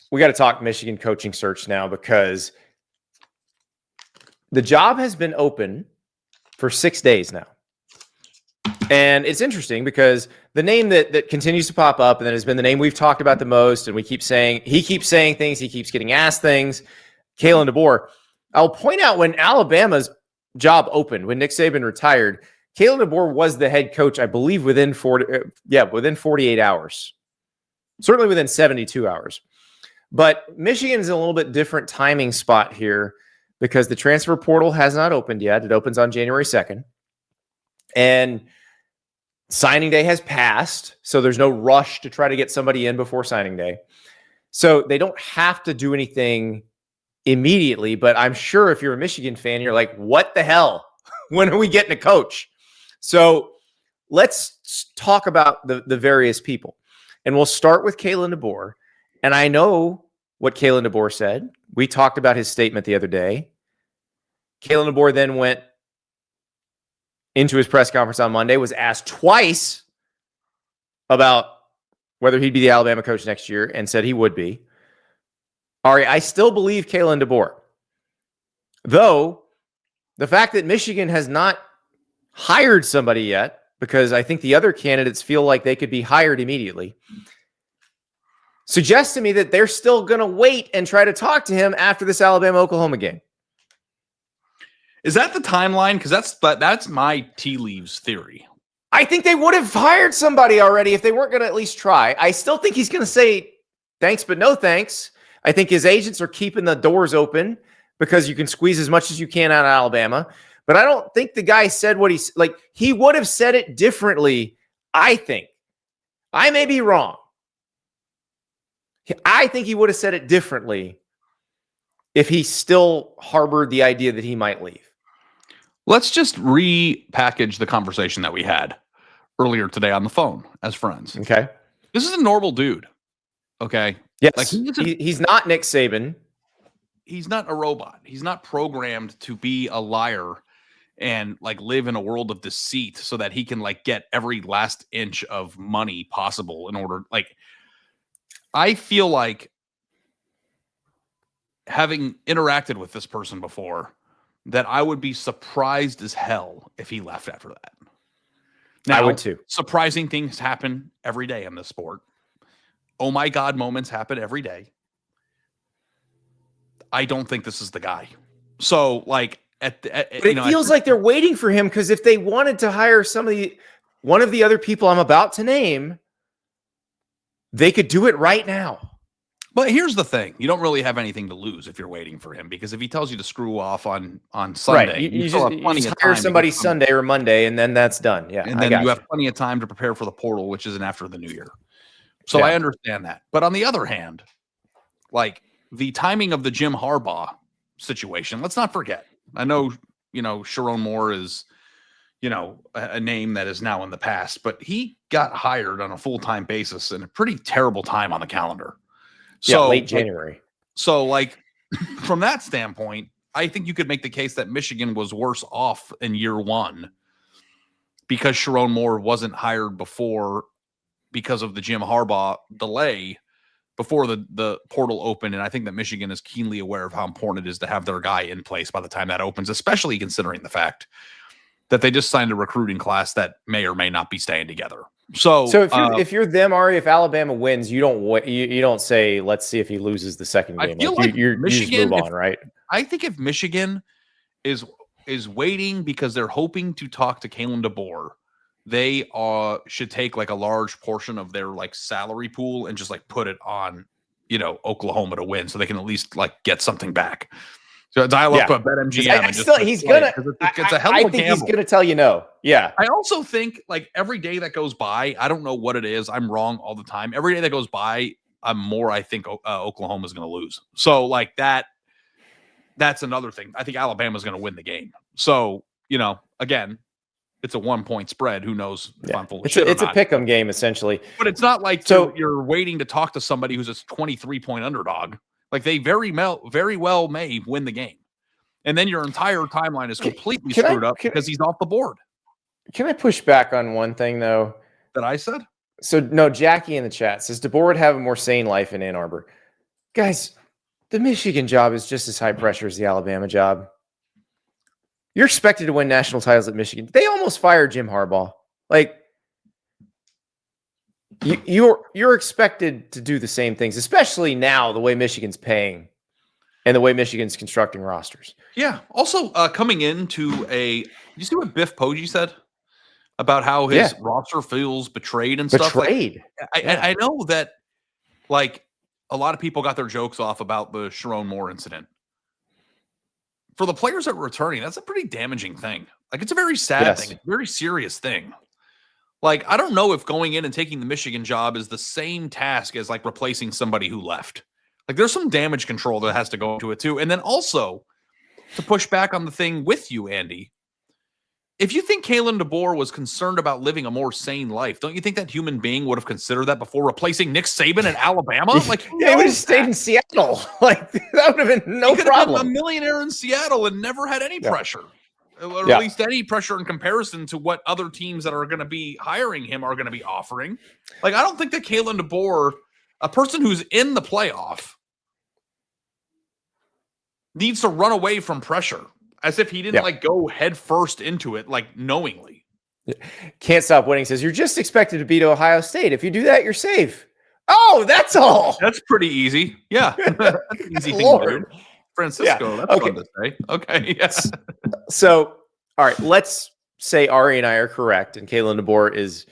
we got to talk Michigan coaching search now, because the job has been open for 6 days now. And it's interesting because the name that continues to pop up and that has been the name we've talked about the most, and he keeps saying things, he keeps getting asked things, Kalen DeBoer. I'll point out when Alabama's job opened, when Nick Saban retired, Kalen DeBoer was the head coach, I believe, within 48 hours. Certainly within 72 hours. But Michigan's in a little bit different timing spot here because the transfer portal has not opened yet. It opens on January 2nd. And signing day has passed, so there's no rush to try to get somebody in before signing day. So they don't have to do anything immediately, but I'm sure if you're a Michigan fan, you're like, what the hell? When are we getting a coach? So let's talk about the various people. And we'll start with Kalen DeBoer. And I know what Kalen DeBoer said. We talked about his statement the other day. Kalen DeBoer then went into his press conference on Monday, was asked twice about whether he'd be the Alabama coach next year, and said he would be. Ari, I still believe Kalen DeBoer. Though, the fact that Michigan has not hired somebody yet, because I think the other candidates feel like they could be hired immediately, suggests to me that they're still going to wait and try to talk to him after this Alabama-Oklahoma game. Is that the timeline? Because that's my tea leaves theory. I think they would have hired somebody already if they weren't going to at least try. I still think he's going to say thanks, but no thanks. I think his agents are keeping the doors open because you can squeeze as much as you can out of Alabama. But I don't think the guy said what he would have said it differently, I think. I may be wrong. I think he would have said it differently if he still harbored the idea that he might leave. Let's just repackage the conversation that we had earlier today on the phone as friends. Okay. This is a normal dude. Okay. Yes. Like he's not Nick Saban. He's not a robot. He's not programmed to be a liar and like live in a world of deceit so that he can like get every last inch of money possible in order. Like, I feel like having interacted with this person before, that I would be surprised as hell if he left after that. Now, I would too. Surprising things happen every day in this sport. Oh my God, moments happen every day. I don't think this is the guy. So, like, but it feels like they're waiting for him, because if they wanted to hire one of the other people I'm about to name, they could do it right now. But here's the thing. You don't really have anything to lose if you're waiting for him, because if he tells you to screw off on Sunday, right. you still have plenty of time. Hire somebody Sunday or Monday, and then that's done. Yeah. And then you have plenty of time to prepare for the portal, which isn't after the new year. So I understand that. But on the other hand, like the timing of the Jim Harbaugh situation, let's not forget. I know, Sharon Moore is, a name that is now in the past, but he got hired on a full-time basis in a pretty terrible time on the calendar. So late January. From that standpoint, I think you could make the case that Michigan was worse off in year one because Sharon Moore wasn't hired before because of the Jim Harbaugh delay before the portal opened. And I think that Michigan is keenly aware of how important it is to have their guy in place by the time that opens, especially considering the fact that they just signed a recruiting class that may or may not be staying together. So if you're them, Ari, if Alabama wins, you don't say, let's see if he loses the second game. I feel like you just move on, right? I think if Michigan is waiting because they're hoping to talk to Kalen DeBoer, they should take like a large portion of their like salary pool and just like put it on, Oklahoma to win, so they can at least like get something back. So dial up a BetMGM. He's gonna. It's a hell of a gamble. He's gonna tell you no. Yeah. I also think like every day that goes by, I don't know what it is. I'm wrong all the time. Every day that goes by, I think Oklahoma is going to lose. So like that's another thing. I think Alabama is going to win the game. So again, it's a 1-point spread. Who knows if I'm full of shit or not. It's a pick'em game essentially. But it's not like you're waiting to talk to somebody who's a 23-point underdog. Like they very well may win the game. And then your entire timeline is completely screwed up because he's off the board. Can I push back on one thing, though? That I said? So, no, Jackie in the chat says, DeBoer would have a more sane life in Ann Arbor. Guys, the Michigan job is just as high pressure as the Alabama job. You're expected to win national titles at Michigan. They almost fired Jim Harbaugh. Like, you're expected to do the same things, especially now the way Michigan's paying and the way Michigan's constructing rosters. Yeah. Also, coming into you see what Biff Poggi said about how his roster feels betrayed and stuff? Betrayed. I know that, like, a lot of people got their jokes off about the Sharon Moore incident. For the players that were returning, that's a pretty damaging thing. Like, it's a very sad thing. It's a very serious thing. Like, I don't know if going in and taking the Michigan job is the same task as, like, replacing somebody who left. Like, there's some damage control that has to go into it, too. And then also, to push back on the thing with you, Andy, if you think Kalen DeBoer was concerned about living a more sane life, don't you think that human being would have considered that before replacing Nick Saban in Alabama? Like, he would have stayed in Seattle. Like, that would have been no problem. Been a millionaire in Seattle and never had any pressure. Or at least any pressure in comparison to what other teams that are going to be hiring him are going to be offering. Like, I don't think that Kalen DeBoer, a person who's in the playoff, needs to run away from pressure as if he didn't like go head first into it, like knowingly. Can't Stop Winning says, you're just expected to beat Ohio State. If you do that, you're safe. Oh, that's all. That's pretty easy. Yeah. That's an easy thing to do. Francisco, that's fun to say. Okay, yes. So, all right, let's say Ari and I are correct, and Kalen DeBoer is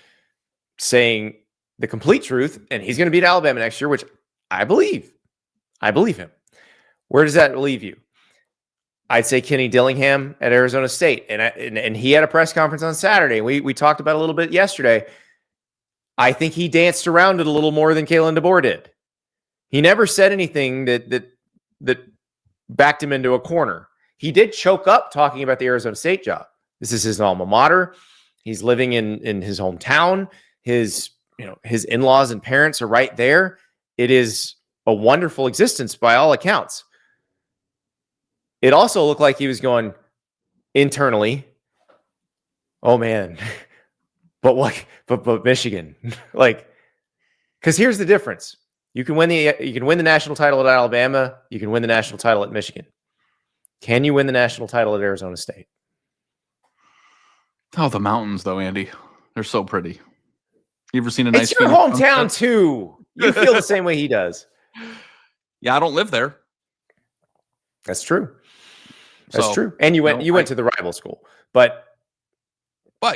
saying the complete truth, and he's going to beat Alabama next year, which I believe. I believe him. Where does that leave you? I'd say Kenny Dillingham at Arizona State, and he had a press conference on Saturday. We talked about it a little bit yesterday. I think he danced around it a little more than Kalen DeBoer did. He never said anything that backed him into a corner. He did choke up talking about the Arizona State job. This is his alma mater. He's living in his hometown. His in-laws and parents are right there. It is a wonderful existence by all accounts. It also looked like he was going internally, oh man, but Michigan, like, because here's the difference. You can win the national title at Alabama. You can win the national title at Michigan. Can you win the national title at Arizona State? Oh, the mountains, though, Andy. They're so pretty. You ever seen a nice? It's your hometown, too. You feel the same way he does. Yeah, I don't live there. That's true. That's true. And you went to the rival school. But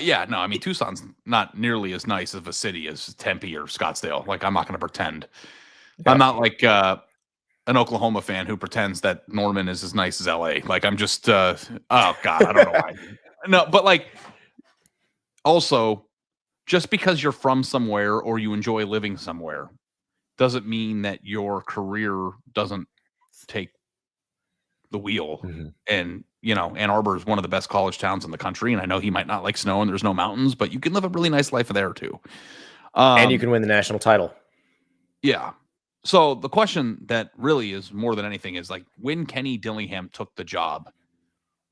yeah, no, I mean, Tucson's not nearly as nice of a city as Tempe or Scottsdale. Like, I'm not going to pretend. Yeah. I'm not like an Oklahoma fan who pretends that Norman is as nice as LA. Like, I'm just, oh God, I don't know why. No, but like, also, just because you're from somewhere or you enjoy living somewhere doesn't mean that your career doesn't take the wheel. Mm-hmm. And, Ann Arbor is one of the best college towns in the country. And I know he might not like snow and there's no mountains, but you can live a really nice life there too. And you can win the national title. Yeah. So the question that really is more than anything is like when Kenny Dillingham took the job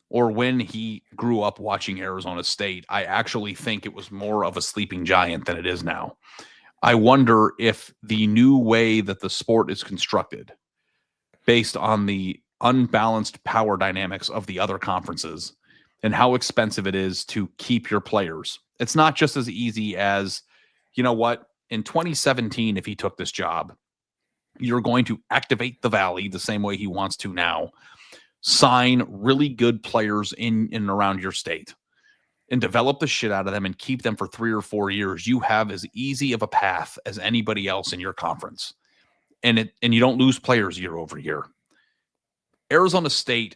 or when he grew up watching Arizona State, I actually think it was more of a sleeping giant than it is now. I wonder if the new way that the sport is constructed based on the unbalanced power dynamics of the other conferences and how expensive it is to keep your players. It's not just as easy as, you know what, in 2017, if he took this job, you're going to activate the Valley the same way he wants to now, sign really good players in and around your state and develop the shit out of them and keep them for 3 or 4 years. You have as easy of a path as anybody else in your conference. And you don't lose players year over year. Arizona State,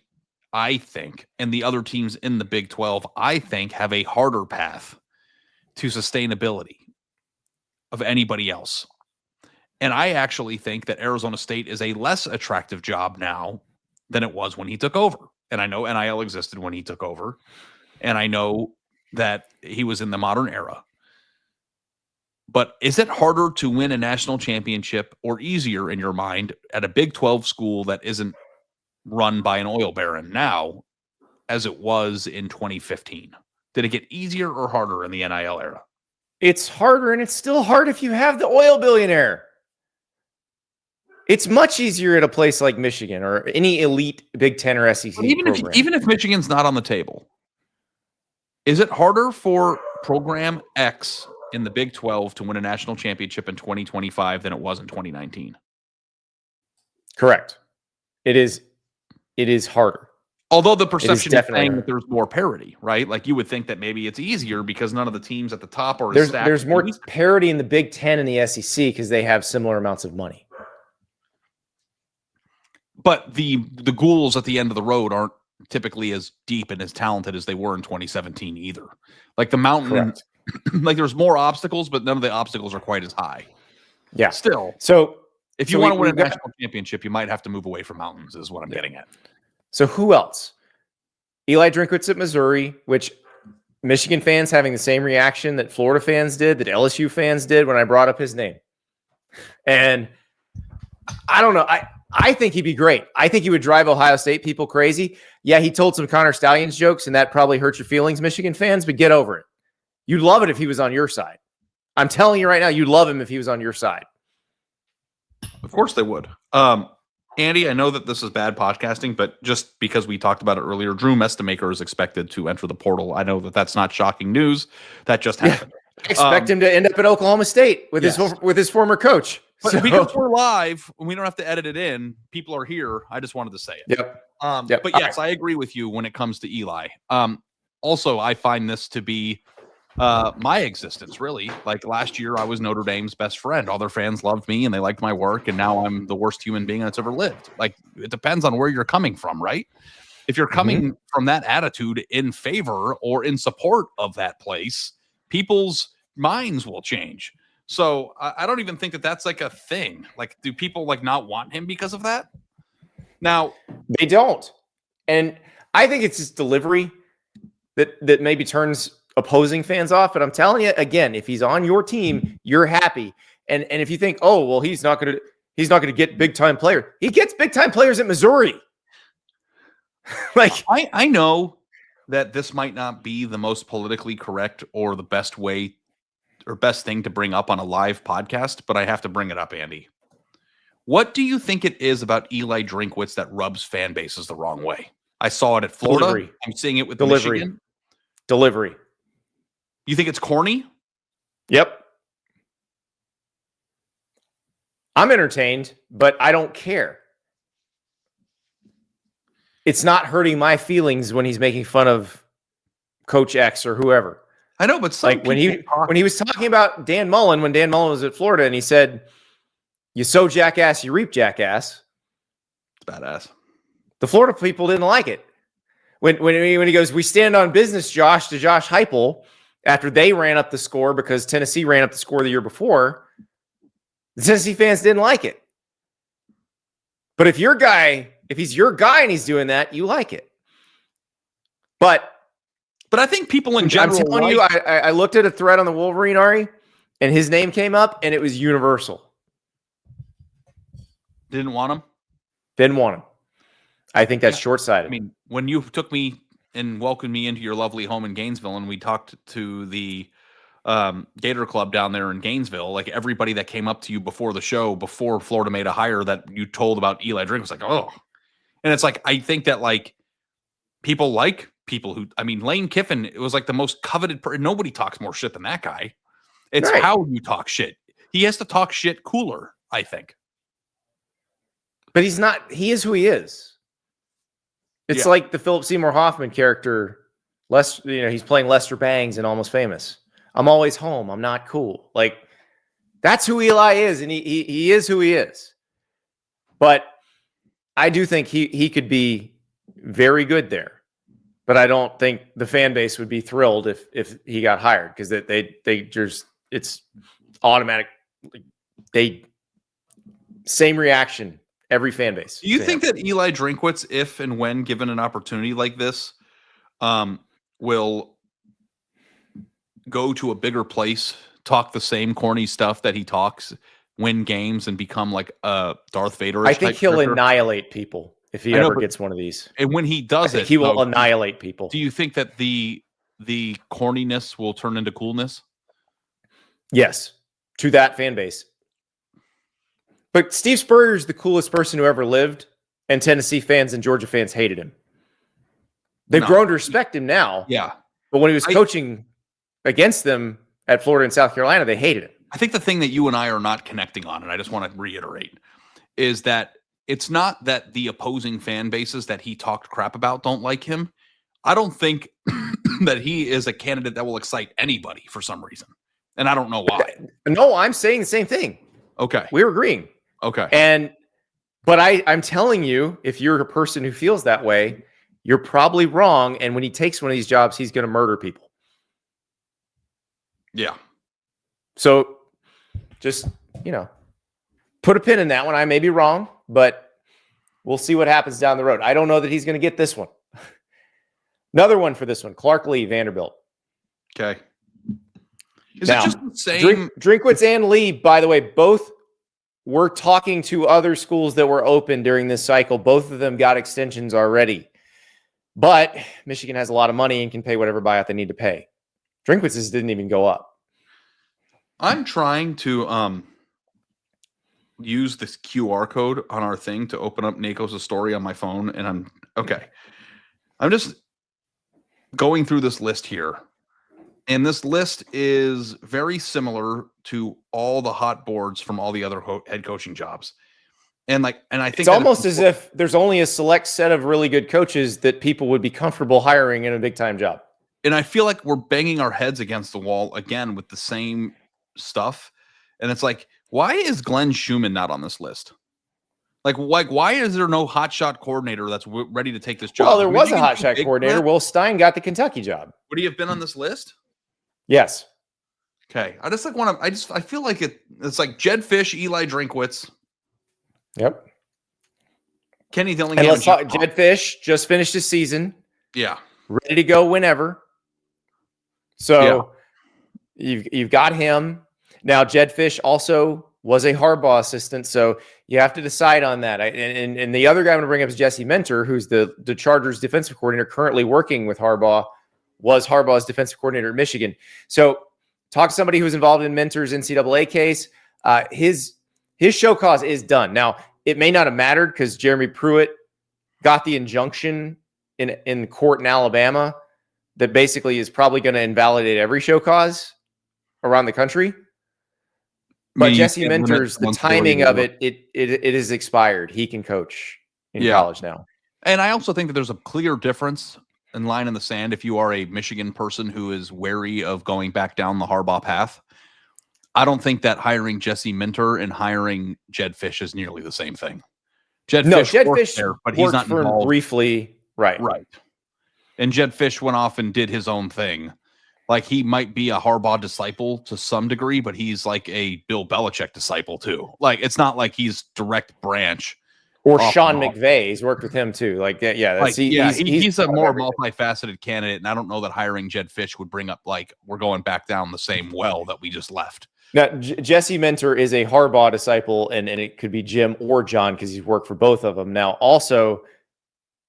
I think, and the other teams in the Big 12, I think, have a harder path to sustainability of anybody else. And I actually think that Arizona State is a less attractive job now than it was when he took over. And I know NIL existed when he took over. And I know that he was in the modern era. But is it harder to win a national championship or easier in your mind at a Big 12 school that isn't run by an oil baron now as it was in 2015? Did it get easier or harder in the NIL era? It's harder, and it's still hard if you have the oil billionaire. It's much easier at a place like Michigan or any elite Big Ten or SEC program. Even if Michigan's not on the table, is it harder for program X in the Big 12 to win a national championship in 2025 than it was in 2019? Correct. It is harder. Although the perception is saying that there's more parity, right? Like you would think that maybe it's easier because none of the teams at the top are stacked. There's more parity in the Big Ten and the SEC because they have similar amounts of money. But the ghouls at the end of the road aren't typically as deep and as talented as they were in 2017 either. Like the mountain, like there's more obstacles, but none of the obstacles are quite as high. Yeah. Still. So if you want to win a national championship, you might have to move away from mountains is what I'm getting at. So who else? Eli Drinkwitz at Missouri, which Michigan fans having the same reaction that Florida fans did, that LSU fans did when I brought up his name. And I don't know. I think he'd be great. I think he would drive Ohio State people crazy. Yeah, he told some Connor Stallions jokes, and that probably hurt your feelings, Michigan fans, but get over it. You'd love it if he was on your side. I'm telling you right now, you'd love him if he was on your side. Of course they would. Andy, I know that this is bad podcasting, but just because we talked about it earlier, Drew Mestamaker is expected to enter the portal. I know that that's not shocking news. That just happened. I expect him to end up at Oklahoma State with his former coach. But because we're live, we don't have to edit it in. People are here. I just wanted to say it. Yep. But yes, I agree with you when it comes to Eli. Also, I find this to be my existence, really. Like last year, I was Notre Dame's best friend. All their fans loved me and they liked my work. And now I'm the worst human being that's ever lived. Like it depends on where you're coming from, right? If you're coming from that attitude in favor or in support of that place, people's minds will change. So I don't even think that that's like a thing. Like, do people like not want him because of that? Now, They don't. And I think it's his delivery that maybe turns opposing fans off. But I'm telling you, again, if he's on your team, you're happy. And if you think, oh, well, he's not gonna get big time player. He gets big time players at Missouri. Like I know that this might not be the most politically correct or the best way or best thing to bring up on a live podcast, but I have to bring it up, Andy. What do you think it is about Eli Drinkwitz that rubs fan bases the wrong way? I saw it at Florida. Delivery. I'm seeing it with Delivery. Michigan. You think it's corny? Yep. I'm entertained, but I don't care. It's not hurting my feelings when he's making fun of Coach X or whoever. I know, but like when he was talking about Dan Mullen, when Dan Mullen was at Florida, and he said, "You sow jackass, you reap jackass." It's badass. The Florida people didn't like it. When he goes, "We stand on business, Josh," to Josh Heupel, after they ran up the score because Tennessee ran up the score the year before, the Tennessee fans didn't like it. But if he's your guy and he's doing that, you like it. But I think people in general. I'm telling you, I looked at a thread on the Wolverine, Ari, and his name came up, and it was Universal. Didn't want him? Didn't want him. I think that's short-sighted. I mean, when you took me and welcomed me into your lovely home in Gainesville, and we talked to the Gator Club down there in Gainesville, like everybody that came up to you before the show, before Florida made a hire that you told about Eli Drink was like, oh. And it's like, I think that like people who, I mean, Lane Kiffin, it was like the most coveted person. Nobody talks more shit than that guy. It's right. How you talk shit. He has to talk shit cooler, I think. But he's not, he is who he is. It's like the Philip Seymour Hoffman character. He's playing Lester Bangs in Almost Famous. I'm always home. I'm not cool. Like, that's who Eli is, and he is who he is. But I do think he could be very good there. But I don't think the fan base would be thrilled if he got hired, because they just, it's automatic. Same reaction, every fan base. Do you think that Eli Drinkwitz, if and when given an opportunity like this, will go to a bigger place, talk the same corny stuff that he talks, win games, and become like a Darth Vader? I think he'll annihilate people if he ever gets one of these. And when he does it, he will annihilate people. Do you think that the corniness will turn into coolness? Yes, to that fan base. But Steve Spurrier is the coolest person who ever lived, and Tennessee fans and Georgia fans hated him. They've grown to respect him now. Yeah. But when he was coaching against them at Florida and South Carolina, they hated him. I think the thing that you and I are not connecting on, and I just want to reiterate, is that it's not that the opposing fan bases that he talked crap about don't like him. I don't think that he is a candidate that will excite anybody for some reason. And I don't know why. No, I'm saying the same thing. Okay. We're agreeing. Okay. But I'm telling you, if you're a person who feels that way, you're probably wrong. And when he takes one of these jobs, he's going to murder people. Yeah. So just, put a pin in that one. I may be wrong, but we'll see what happens down the road. I don't know that he's going to get this one. Another one for this one, Clark Lee, Vanderbilt. Okay. Is it just the same? Drinkwitz and Lee, by the way, both were talking to other schools that were open during this cycle. Both of them got extensions already. But Michigan has a lot of money and can pay whatever buyout they need to pay. Drinkwitz's didn't even go up. I'm trying to use this QR code on our thing to open up Nakos' story on my phone, and I'm just going through this list here. And this list is very similar to all the hot boards from all the other head coaching jobs. And I think it's almost as if there's only a select set of really good coaches that people would be comfortable hiring in a big time job. And I feel like we're banging our heads against the wall again with the same stuff. And it's like, why is Glenn Schumann not on this list? Like, why is there no hotshot coordinator that's ready to take this job? Well, there was a hotshot coordinator. Will Stein got the Kentucky job. Would he have been on this list? Yes. Okay. I feel like it's like Jedd, Fisch, Eli Drinkwitz. Yep. Kenny Dillingham. And let's talk. Jedd Fisch just finished his season. Yeah. Ready to go whenever. So you've got him. Now, Jedd Fisch also was a Harbaugh assistant, so you have to decide on that. And the other guy I'm going to bring up is Jesse Minter, who's the Chargers defensive coordinator, currently working with Harbaugh, was Harbaugh's defensive coordinator at Michigan. So talk to somebody who's involved in Minter's NCAA case. His show cause is done. Now, it may not have mattered because Jeremy Pruitt got the injunction in court in Alabama that basically is probably going to invalidate every show cause around the country. But Jesse Minter's, the timing of it is expired. He can coach in college now. And I also think that there's a clear difference in line in the sand if you are a Michigan person who is wary of going back down the Harbaugh path. I don't think that hiring Jesse Minter and hiring Jedd Fisch is nearly the same thing. Jedd Fisch there, but he's not involved briefly. Right. And Jedd Fisch went off and did his own thing. Like, he might be a Harbaugh disciple to some degree, but he's like a Bill Belichick disciple too. Like, it's not like he's direct branch. Or Sean McVay. He's worked with him too. He's a more multifaceted candidate, and I don't know that hiring Jedd Fisch would bring up, like, we're going back down the same well that we just left. Now, Jesse Minter is a Harbaugh disciple, and it could be Jim or John because he's worked for both of them. Now, also,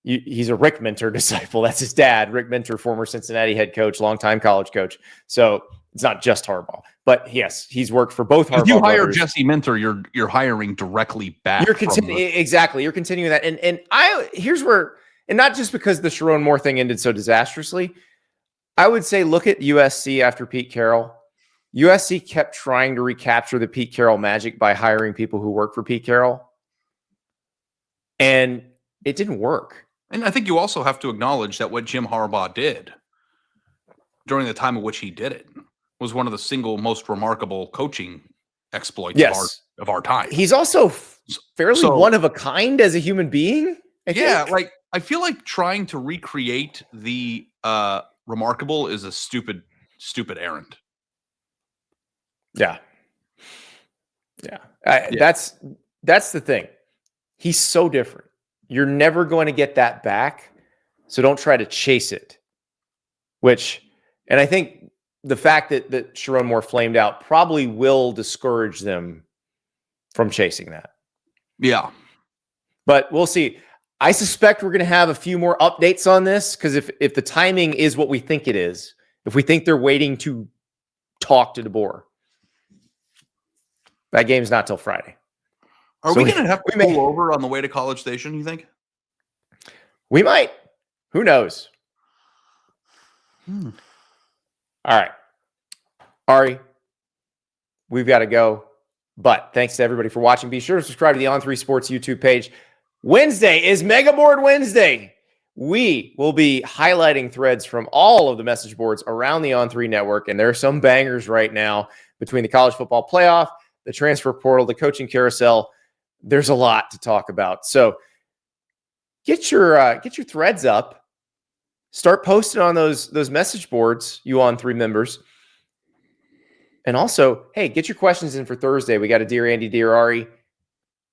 he's a Rick Minter disciple. That's his dad, Rick Minter, former Cincinnati head coach, longtime college coach. So it's not just Harbaugh, but yes, he's worked for both Harbaugh. If you hire brothers. Jesse Minter, you're hiring directly back. Exactly. You're continuing that. And here's where, and not just because the Sharon Moore thing ended so disastrously, I would say look at USC after Pete Carroll. USC kept trying to recapture the Pete Carroll magic by hiring people who work for Pete Carroll, and it didn't work. And I think you also have to acknowledge that what Jim Harbaugh did during the time in which he did it was one of the single most remarkable coaching exploits of our time. He's also fairly one of a kind as a human being. I think. Like, I feel like trying to recreate the remarkable is a stupid errand. Yeah. That's the thing. He's so different. You're never going to get that back, so don't try to chase it. And I think the fact that Sharon Moore flamed out probably will discourage them from chasing that. Yeah. But we'll see. I suspect we're going to have a few more updates on this because if the timing is what we think it is, if we think they're waiting to talk to DeBoer, that game's not till Friday. Are we going to have to pull over on the way to College Station, you think? We might. Who knows? All right. Ari, we've got to go. But thanks to everybody for watching. Be sure to subscribe to the On3 Sports YouTube page. Wednesday is Mega Board Wednesday. We will be highlighting threads from all of the message boards around the On3 network. And there are some bangers right now between the college football playoff, the transfer portal, the coaching carousel. There's a lot to talk about. So get your threads up. Start posting on those message boards, you On3 members. And also, hey, get your questions in for Thursday. We got a Dear Andy, Dear Ari.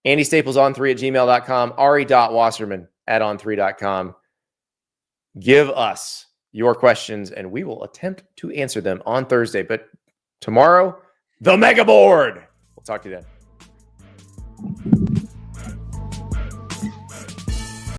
Andy Staples on3@gmail.com. Ari.wasserman@on3.com. Give us your questions, and we will attempt to answer them on Thursday. But tomorrow, the Mega Board. We'll talk to you then.